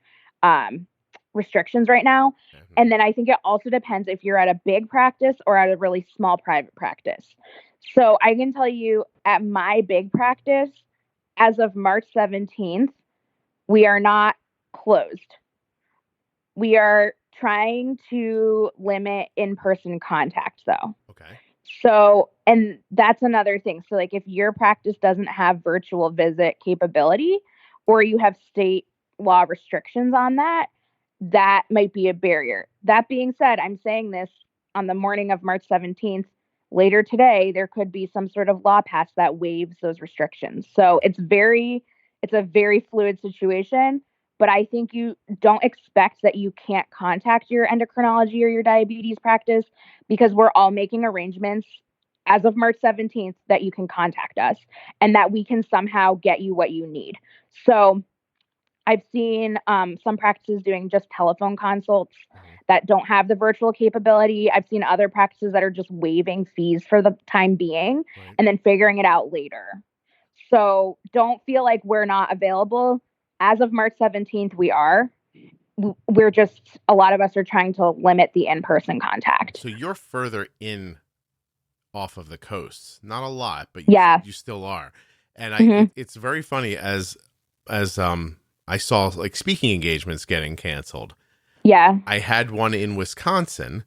restrictions right now. Mm-hmm. And then I think it also depends if you're at a big practice or at a really small private practice. So I can tell you at my big practice, as of March 17th, we are not closed. We are trying to limit in-person contact, though. Okay. So, and that's another thing. So like if your practice doesn't have virtual visit capability, or you have state law restrictions on that, that might be a barrier. That being said, I'm saying this on the morning of March 17th. Later today, there could be some sort of law passed that waives those restrictions. So it's a very fluid situation, but I think you don't expect that you can't contact your endocrinology or your diabetes practice, because we're all making arrangements as of March 17th that you can contact us and that we can somehow get you what you need. So I've seen some practices doing just telephone consults that don't have the virtual capability. I've seen other practices that are just waiving fees for the time being and then figuring it out later. So don't feel like we're not available. As of March 17th, we are. We're just, a lot of us are trying to limit the in-person contact. So you're further in off of the coast. Not a lot, but you still are. And it's very funny as I saw like speaking engagements getting canceled. Yeah. I had one in Wisconsin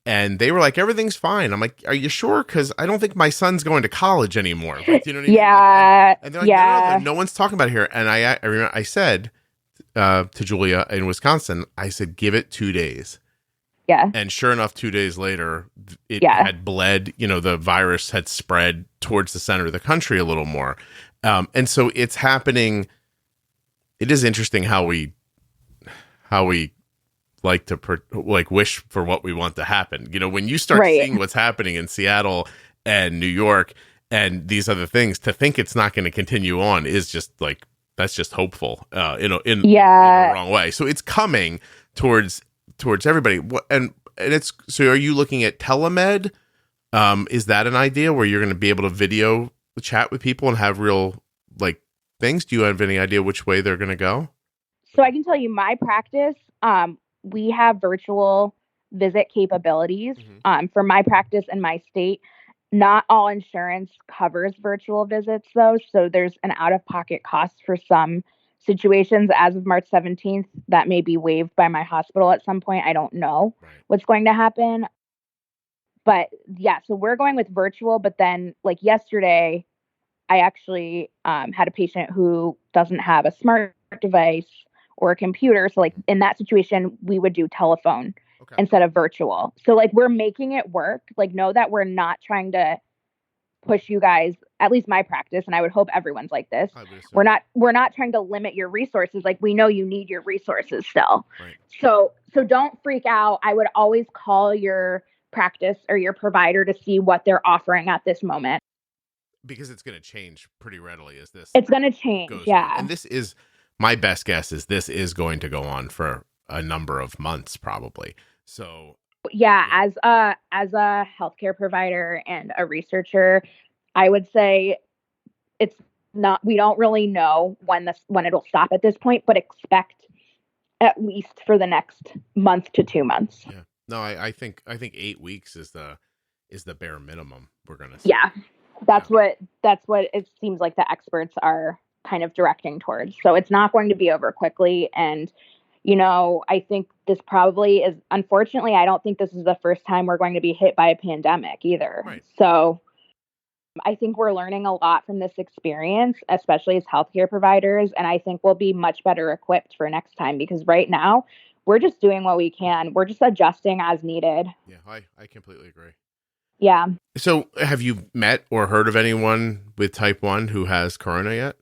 and they were like, everything's fine. I'm like, are you sure? Because I don't think my son's going to college anymore. Like, you know what I mean? Yeah. And they're like, no one's talking about it here. And I remember I said to Julia in Wisconsin, I said, give it 2 days. Yeah. And sure enough, 2 days later, it had bled, you know, the virus had spread towards the center of the country a little more. And so it's happening. It is interesting how we like to wish for what we want to happen. You know, when you start seeing what's happening in Seattle and New York and these other things, to think it's not going to continue on is just like that's just hopeful, in the Yeah. wrong way. So it's coming towards everybody. And it's, so are you looking at telemed? Is that an idea where you're going to be able to video chat with people and have real like things? Do you have any idea which way they're going to go? So I can tell you my practice, we have virtual visit capabilities for my practice and my state. Not all insurance covers virtual visits, though. So there's an out-of-pocket cost for some situations. As of March 17th, that may be waived by my hospital at some point. I don't know what's going to happen. But yeah, so we're going with virtual. But then like yesterday, I actually had a patient who doesn't have a smart device or a computer. So like in that situation, we would do telephone instead of virtual. So like we're making it work. Like know that we're not trying to push you guys, at least my practice, and I would hope everyone's like this. We're not trying to limit your resources. Like we know you need your resources still. Right. So don't freak out. I would always call your practice or your provider to see what they're offering at this moment. Because it's going to change pretty readily as this. It's going to change, yeah. On. And this is, my best guess is this is going to go on for a number of months probably. So yeah, as a healthcare provider and a researcher, I would say it's not, we don't really know when it'll stop at this point, but expect at least for the next month to 2 months. Yeah. No, I think 8 weeks is the bare minimum we're going to see. Yeah. That's what it seems like the experts are kind of directing towards. So it's not going to be over quickly. And, I think this probably is, unfortunately, I don't think this is the first time we're going to be hit by a pandemic either. Right. So I think we're learning a lot from this experience, especially as healthcare providers. And I think we'll be much better equipped for next time, because right now we're just doing what we can. We're just adjusting as needed. Yeah, I completely agree. Yeah. So have you met or heard of anyone with type 1 who has corona yet?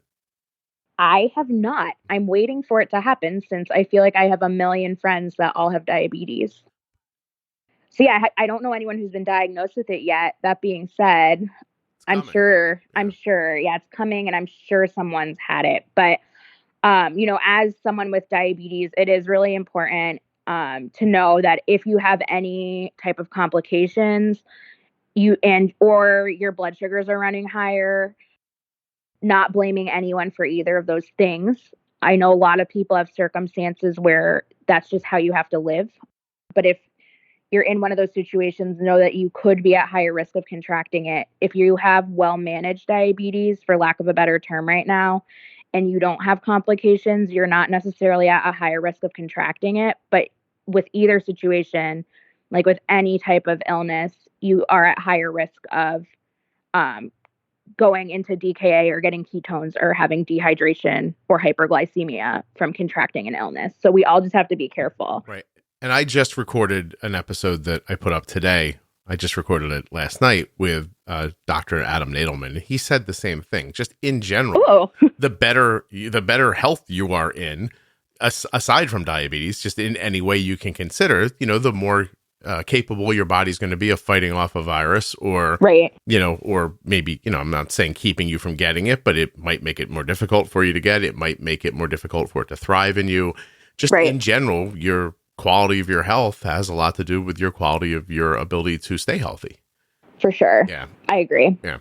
I have not. I'm waiting for it to happen, since I feel like I have a million friends that all have diabetes. So yeah, I don't know anyone who's been diagnosed with it yet. That being said, I'm sure, yeah, it's coming, and I'm sure someone's had it. But, as someone with diabetes, it is really important to know that if you have any type of complications, or your blood sugars are running higher, not blaming anyone for either of those things. I know a lot of people have circumstances where that's just how you have to live. But if you're in one of those situations, know that you could be at higher risk of contracting it. If you have well-managed diabetes, for lack of a better term right now, and you don't have complications, you're not necessarily at a higher risk of contracting it. But with either situation, like with any type of illness, you are at higher risk of going into DKA or getting ketones or having dehydration or hyperglycemia from contracting an illness. So we all just have to be careful. Right. And I just recorded an episode that I put up today. I just recorded it last night with Dr. Adam Nadelman. He said the same thing. Just in general, the better health you are in, aside from diabetes, just in any way you can consider, the more capable your body's going to be of fighting off a virus, or, or maybe, I'm not saying keeping you from getting it, but it might make it more difficult for you to get. It might make it more difficult for it to thrive in you. Just in general, your quality of your health has a lot to do with your quality of your ability to stay healthy. For sure. Yeah. I agree. Yeah.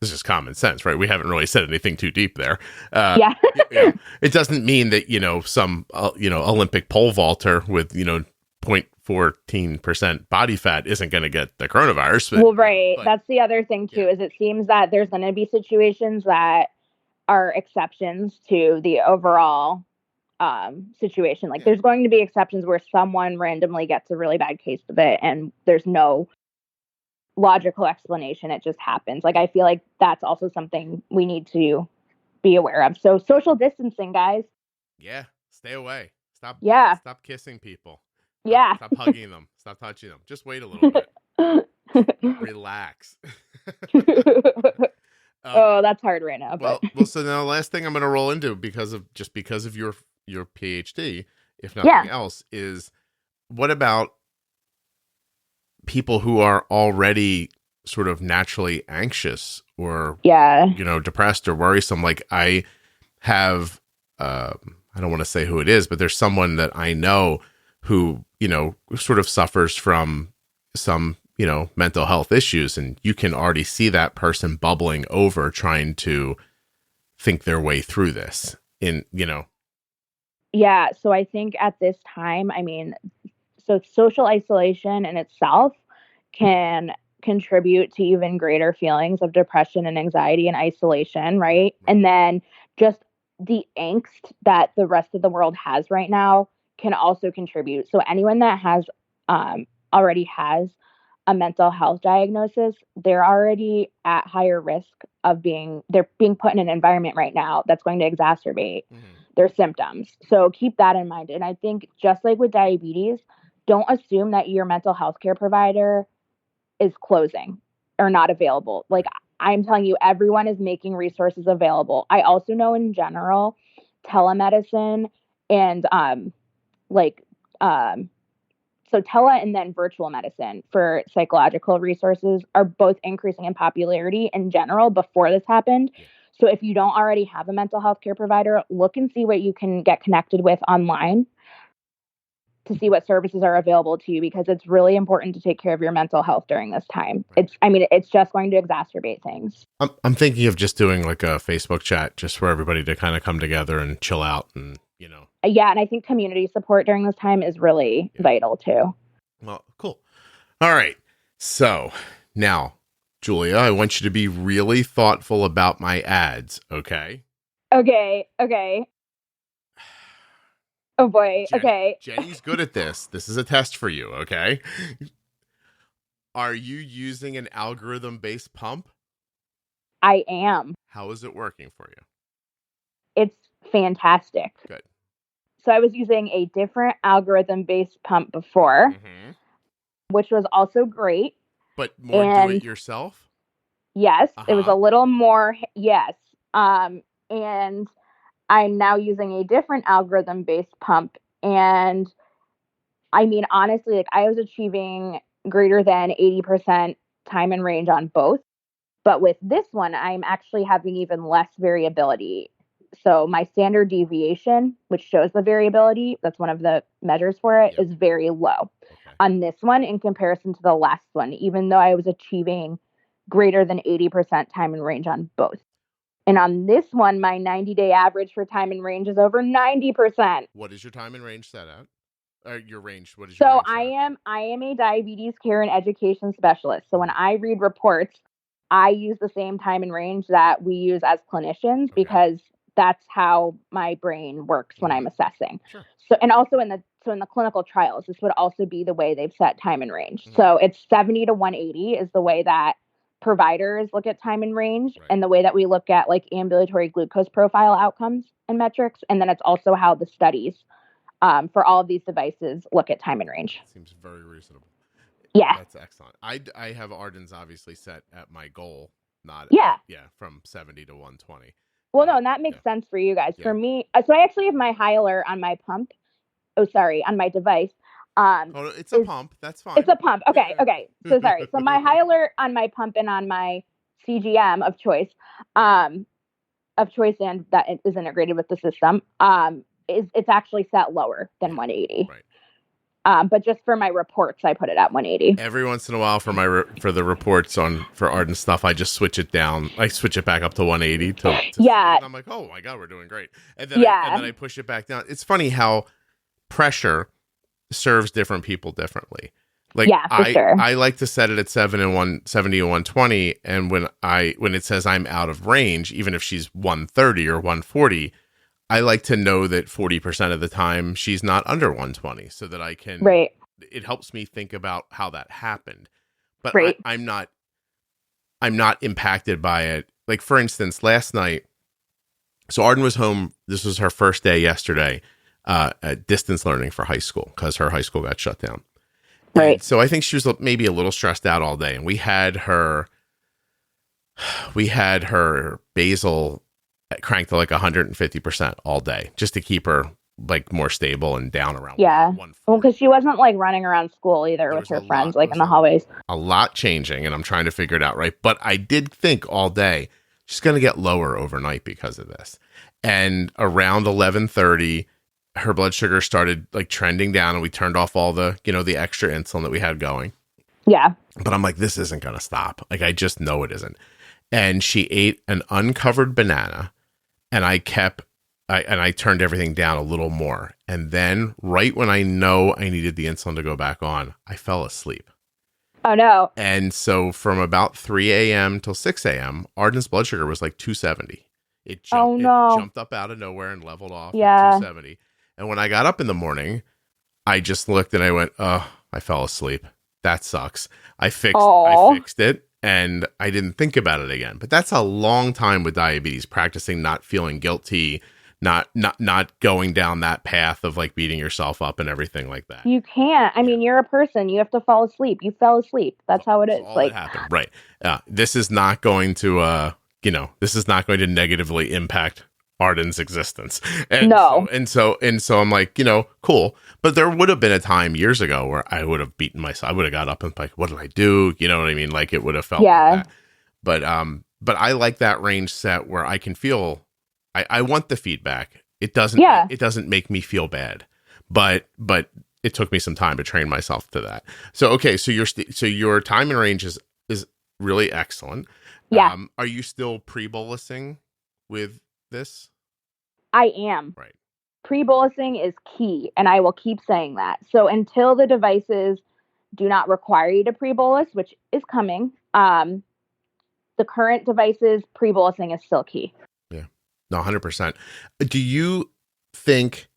This is common sense, right? We haven't really said anything too deep there. It doesn't mean that, some, Olympic pole vaulter with, 0.14% body fat isn't going to get the coronavirus. But that's the other thing too, is it seems that there's going to be situations that are exceptions to the overall situation. Like there's going to be exceptions where someone randomly gets a really bad case of it and there's no logical explanation. It just happens. Like I feel like that's also something we need to be aware of. So social distancing, guys. Yeah. Stay away. Stop kissing people. Stop hugging them. Stop touching them. Just wait a little bit. Relax. That's hard right now. But. Well, so now the last thing I'm going to roll into because of your PhD, if nothing else, is what about people who are already sort of naturally anxious or, Yeah. depressed or worrisome. Like I have, I don't want to say who it is, but there's someone that I know who, sort of suffers from some, mental health issues. And you can already see that person bubbling over, trying to think their way through this Yeah. So I think at this time, so social isolation in itself can contribute to even greater feelings of depression and anxiety and isolation, right? And then just the angst that the rest of the world has right now can also contribute. So anyone that has already has a mental health diagnosis, they're already at higher risk of they're being put in an environment right now that's going to exacerbate their symptoms. So keep that in mind. And I think just like with diabetes, don't assume that your mental health care provider is closing or not available. Like I'm telling you, everyone is making resources available. I also know in general, telemedicine and so tele and then virtual medicine for psychological resources are both increasing in popularity in general before this happened. Yeah. So if you don't already have a mental health care provider, look and see what you can get connected with online to see what services are available to you, because it's really important to take care of your mental health during this time. Right. It's just going to exacerbate things. I'm thinking of just doing like a Facebook chat just for everybody to kind of come together and chill out and, Yeah, and I think community support during this time is really vital too. Well, cool. All right. So now, Julia, I want you to be really thoughtful about my ads, okay? Okay. Oh boy. Okay. Jenny's good at this. This is a test for you, okay? Are you using an algorithm-based pump? I am. How is it working for you? It's fantastic. Good. So I was using a different algorithm-based pump before, which was also great. But more do it yourself? Yes, It was a little more. Yes. And I'm now using a different algorithm-based pump. And honestly, like I was achieving greater than 80% time and range on both. But with this one, I'm actually having even less variability. So my standard deviation, which shows the variability, that's one of the measures for it, is very low on this one in comparison to the last one, even though I was achieving greater than 80% time and range on both. And on this one, my 90-day average for time and range is over 90%. What is your time and range set at? Your range, what is your range? So I am a diabetes care and education specialist. So when I read reports, I use the same time and range that we use as clinicians because that's how my brain works when I'm assessing. Sure. So, and also in the clinical trials, this would also be the way they've set time and range. So it's 70 to 180 is the way that providers look at time and range, and the way that we look at like ambulatory glucose profile outcomes and metrics. And then it's also how the studies for all of these devices look at time and range. Seems very reasonable. Yeah. That's excellent. I have Arden's obviously set at my goal, not from 70 to 120. Well, no, and that makes sense for you guys. Yeah. For me, so I actually have my high alert on my pump. On my device. It's a pump. That's fine. It's a pump. Okay. So sorry. So my high alert on my pump and on my CGM of choice, and that is integrated with the system, it's actually set lower than 180. Right. But just for my reports, I put it at 180. Every once in a while for the reports for Arden stuff, I just switch it down. I switch it back up to 180. And I'm like, oh my God, we're doing great. And then I push it back down. It's funny how pressure serves different people differently. Like I like to set it at 70 and 120. And when it says I'm out of range, even if she's 130 or 140, I like to know that 40% of the time she's not under 120 so that I can, it helps me think about how that happened. But I'm not impacted by it. Like for instance, last night, so Arden was home. This was her first day yesterday, at distance learning for high school because her high school got shut down. Right. And so I think she was maybe a little stressed out all day, and we had her basal cranked to like 150% all day just to keep her like more stable and down around Yeah. 140. Well, because she wasn't like running around school either There with was her a friends, lot- like there in the was hallways. a lot changing, and I'm trying to figure it out, right? But I did think all day she's going to get lower overnight because of this. And around 11:30, her blood sugar started like trending down, and we turned off all the, the extra insulin that we had going. Yeah. But I'm like, this isn't going to stop. Like, I just know it isn't. And she ate an uncovered banana, and I turned everything down a little more. And then right when I know I needed the insulin to go back on, I fell asleep. Oh, no. And so from about 3 a.m. till 6 a.m., Arden's blood sugar was like 270. It jumped up out of nowhere and leveled off at 270. And when I got up in the morning, I just looked and I went, oh, I fell asleep. That sucks. I fixed it, and I didn't think about it again. But that's a long time with diabetes, practicing not feeling guilty, not going down that path of like beating yourself up and everying like that. You can't. I mean, you're a person. You have to fall asleep. You fell asleep. That's how it is. All that happened, right? This is not going to, this is not going to negatively impact Arden's existence. And no. So I'm like, cool. But there would have been a time years ago where I would have beaten myself. I would have got up and like, what did I do? You know what I mean? Like it would have felt like that. But I like that range set where I can feel. I want the feedback. It doesn't make me feel bad, but it took me some time to train myself to that. So, okay. So your time and range is really excellent. Yeah. Are you still pre-bolusing with this? I am. Right. Pre-bolusing is key, and I will keep saying that. So until the devices do not require you to pre-bolus, which is coming, the current devices, pre-bolusing is still key. Yeah. No, 100%. Do you think,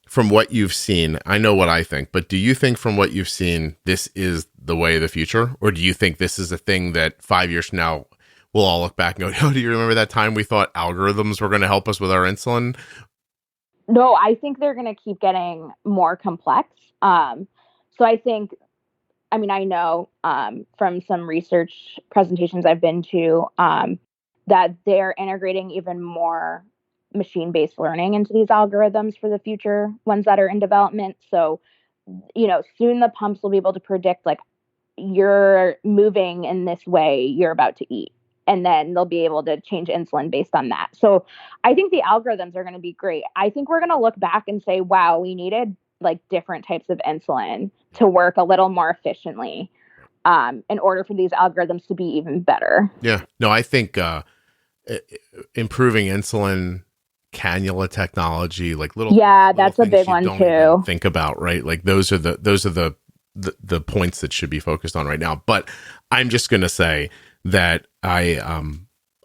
from what you've seen, I know what I think, but do you think from what you've seen, this is the way of the future? Or do you think this is a thing that 5 years from now, we'll all look back and go, oh, do you remember that time we thought algorithms were going to help us with our insulin? No, I think they're going to keep getting more complex. So I think, I know from some research presentations I've been to, that they're integrating even more machine-based learning into these algorithms for the future ones that are in development. So, soon the pumps will be able to predict, like, you're moving in this way, you're about to eat. And then they'll be able to change insulin based on that. So I think the algorithms are going to be great. I think we're going to look back and say, wow, we needed like different types of insulin to work a little more efficiently in order for these algorithms to be even better. Yeah. No, I think improving insulin cannula technology, like little that's a big one too. Think about, right? Like those are the points that should be focused on right now. But I'm just going to say that I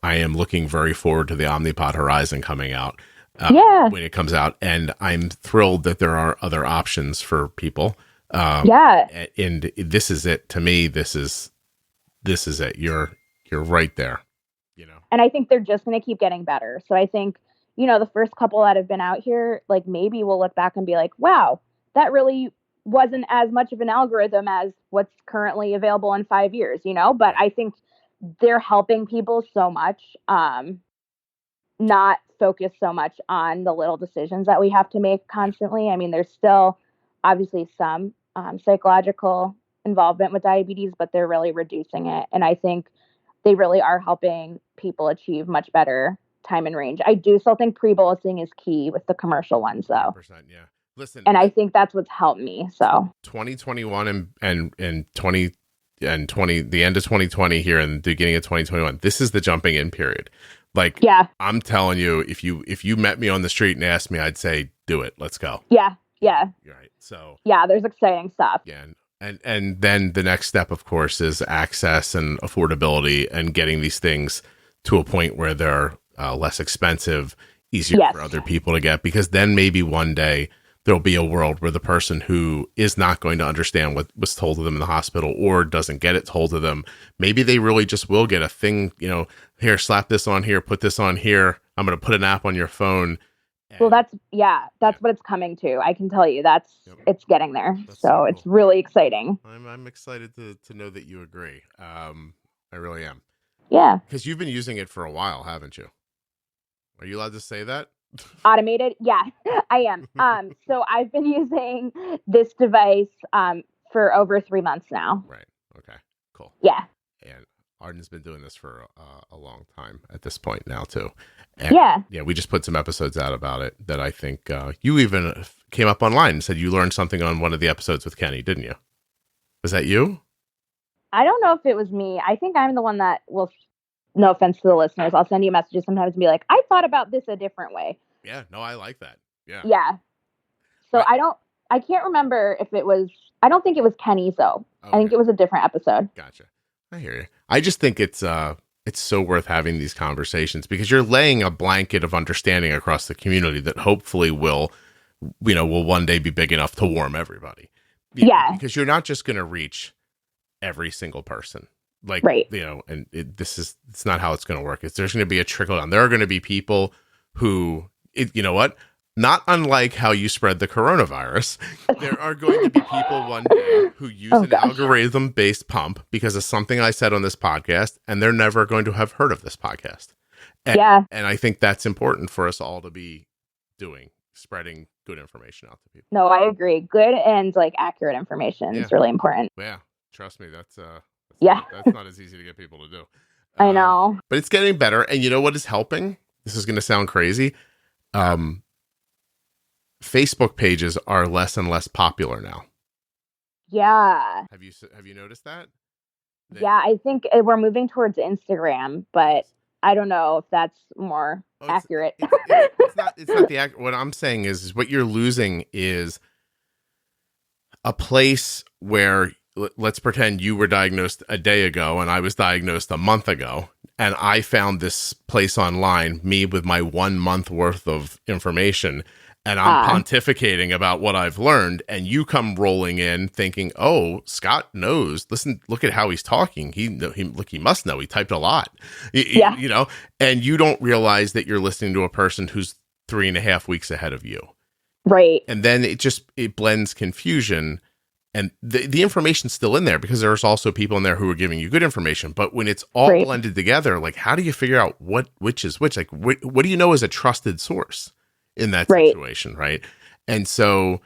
am looking very forward to the Omnipod Horizon coming out when it comes out, and I'm thrilled that there are other options for people. And this is it to me. This is it. You're right there. And I think they're just going to keep getting better. So I think the first couple that have been out here, like maybe we'll look back and be like, wow, that really wasn't as much of an algorithm as what's currently available in 5 years. But I think they're helping people so much, not focus so much on the little decisions that we have to make constantly. There's still obviously some psychological involvement with diabetes, but they're really reducing it. And I think they really are helping people achieve much better time and range. I do still think pre-bolusing is key with the commercial ones, though. 100%, yeah. Listen, and I think that's what's helped me. So 2021 and 20 and 20, the end of 2020 here and the beginning of 2021, this is the jumping in period. Like, I'm telling you, if you met me on the street and asked me, I'd say, do it. Let's go. Yeah. Right. So there's exciting stuff. Yeah. And then the next step, of course, is access and affordability and getting these things to a point where they're less expensive, easier for other people to get, because then maybe one day there'll be a world where the person who is not going to understand what was told to them in the hospital or doesn't get it told to them, maybe they really just will get a thing, here, slap this on here, put this on here. I'm going to put an app on your phone. Well, that's what it's coming to. I can tell you it's getting there. So cool. It's really exciting. I'm excited to know that you agree. I really am. Yeah. Because you've been using it for a while, haven't you? Are you allowed to say that? Automated? Yeah, I am. So I've been using this device for over 3 months now. Right. Okay. Cool. Yeah. And Arden's been doing this for a long time at this point now too. And yeah, we just put some episodes out about it that I think you even came up online and said you learned something on one of the episodes with Kenny, didn't you? Was that you? I don't know if it was me. I think I'm the one that will, no offense to the listeners, I'll send you messages sometimes and be like, I thought about this a different way. Yeah, no, I like that. Yeah. Yeah. So I can't remember if it was, I don't think it was Kenny's though. Okay. I think it was a different episode. Gotcha. I hear you. I just think it's so worth having these conversations because you're laying a blanket of understanding across the community that hopefully will one day be big enough to warm everybody. Yeah. Because you're not just going to reach every single person. Like, right. And it's not how it's going to work. There's going to be a trickle down. There are going to be people who, you know what? Not unlike how you spread the coronavirus, there are going to be people one day who use an algorithm-based pump because of something I said on this podcast, and they're never going to have heard of this podcast. And I think that's important for us all to be doing, spreading good information out to people. No, I agree. Good and accurate information is really important. Yeah, trust me, that's not as easy to get people to do. I know. But it's getting better, and you know what is helping? This is going to sound crazy. Facebook pages are less and less popular now. Yeah. Have you noticed that? Yeah, I think we're moving towards Instagram, but I don't know if that's more accurate. It's not the accurate. What I'm saying is what you're losing is a place where, let's pretend you were diagnosed a day ago and I was diagnosed a month ago, and I found this place online, me with my 1 month worth of information, and I'm pontificating about what I've learned, and you come rolling in thinking, "Oh, Scott knows. Listen, look at how he's talking. He must know. He typed a lot." And you don't realize that you're listening to a person who's 3.5 weeks ahead of you. Right. And then it blends confusion, and the information's still in there because there's also people in there who are giving you good information. But when it's all blended together, how do you figure out which is which? What do you know is a trusted source in that situation, right? And so,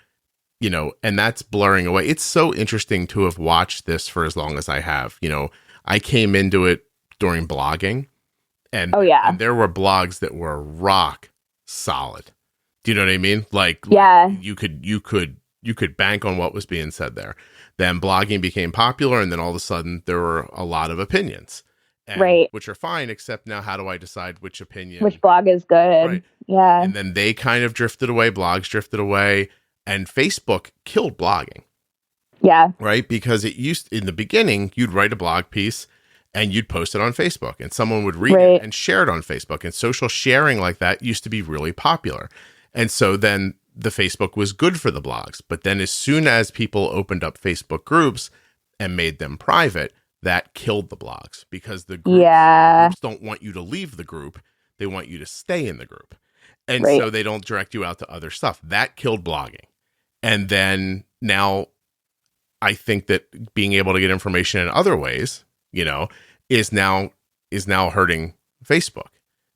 and that's blurring away. It's so interesting to have watched this for as long as I have. I came into it during blogging, and and there were blogs that were rock solid. Do you know what I mean? You could bank on what was being said there. Then blogging became popular, and then all of a sudden there were a lot of opinions. Which are fine, except now how do I decide which blog is good? Right. Yeah. And then they kind of drifted away, blogs drifted away, and Facebook killed blogging. Yeah. Right? Because in the beginning, you'd write a blog piece and you'd post it on Facebook, and someone would read it and share it on Facebook. And social sharing like that used to be really popular. And so then the Facebook was good for the blogs. But then as soon as people opened up Facebook groups and made them private, that killed the blogs because the groups don't want you to leave the group. They want you to stay in the group. And so they don't direct you out to other stuff. That killed blogging. And then now I think that being able to get information in other ways, is now hurting Facebook.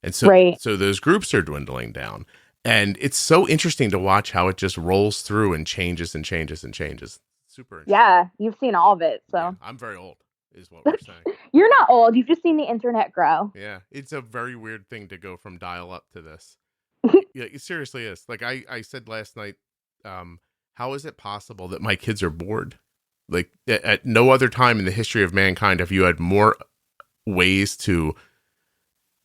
And so those groups are dwindling down. And it's so interesting to watch how it just rolls through and changes and changes and changes. Super interesting. Yeah, you've seen all of it. So yeah, I'm very old. Is what we're saying. You're not old. You've just seen the internet grow. Yeah. It's a very weird thing to go from dial up to this. Yeah, it seriously is. I said last night, how is it possible that my kids are bored? At no other time in the history of mankind have you had more ways to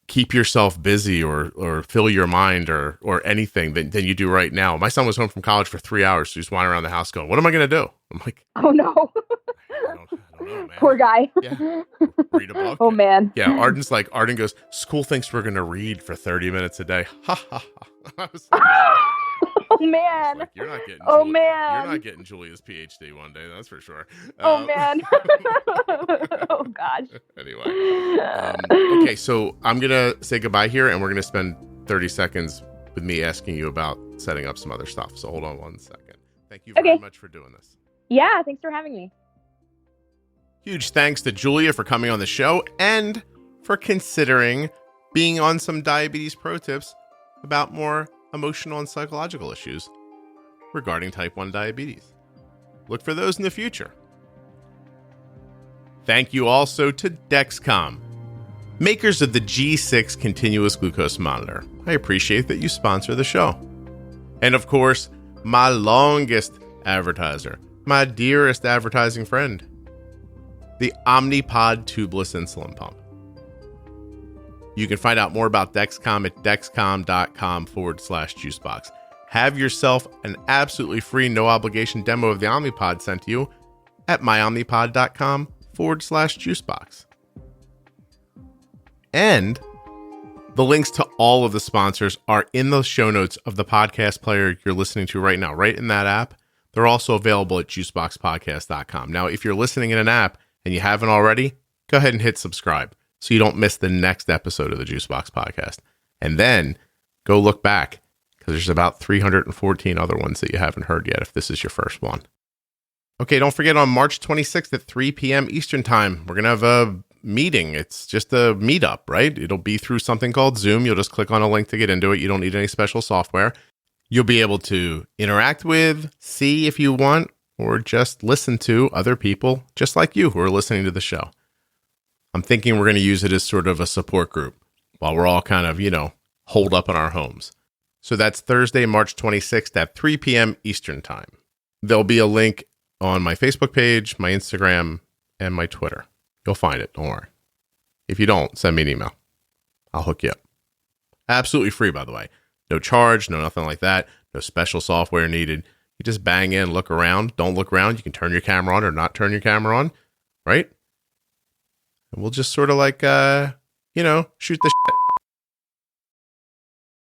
keep yourself busy or fill your mind or anything than you do right now. My son was home from college for 3 hours. So he's wandering around the house going, "What am I going to do?" I'm like, "Oh no." I don't know, man. Poor guy. Yeah. Read a book. Oh, man. Yeah. Arden goes, "School thinks we're going to read for 30 minutes a day." Ha ha ha. I was like, oh, man. You're not getting man. You're not getting Julia's PhD one day. That's for sure. Oh, man. Oh, gosh. Anyway. Okay. So I'm going to say goodbye here, and we're going to spend 30 seconds with me asking you about setting up some other stuff. So hold on 1 second. Thank you very much for doing this. Yeah. Thanks for having me. Huge thanks to Julia for coming on the show and for considering being on some Diabetes Pro Tips about more emotional and psychological issues regarding type 1 diabetes. Look for those in the future. Thank you also to Dexcom, makers of the G6 continuous glucose monitor. I appreciate that you sponsor the show. And of course, my longest advertiser, my dearest advertising friend, the Omnipod tubeless insulin pump. You can find out more about Dexcom at dexcom.com/juicebox. Have yourself an absolutely free, no obligation demo of the Omnipod sent to you at myomnipod.com/juicebox. And the links to all of the sponsors are in the show notes of the podcast player you're listening to right now, right in that app. They're also available at juiceboxpodcast.com. Now, if you're listening in an app and you haven't already, go ahead and hit subscribe so you don't miss the next episode of the Juicebox Podcast. And then go look back, because there's about 314 other ones that you haven't heard yet if this is your first one. Okay, don't forget, on March 26th at 3 p.m. Eastern Time, we're going to have a meeting. It's just a meetup, right? It'll be through something called Zoom. You'll just click on a link to get into it. You don't need any special software. You'll be able to interact with, see if you want, or just listen to other people just like you who are listening to the show. I'm thinking we're going to use it as sort of a support group while we're all kind of, holed up in our homes. So that's Thursday, March 26th at 3 p.m. Eastern Time. There'll be a link on my Facebook page, my Instagram, and my Twitter. You'll find it, don't worry. If you don't, send me an email. I'll hook you up. Absolutely free, by the way. No charge, no nothing like that. No special software needed. You just bang in, look around. Don't look around. You can turn your camera on or not turn your camera on, right? And we'll just sort of shoot the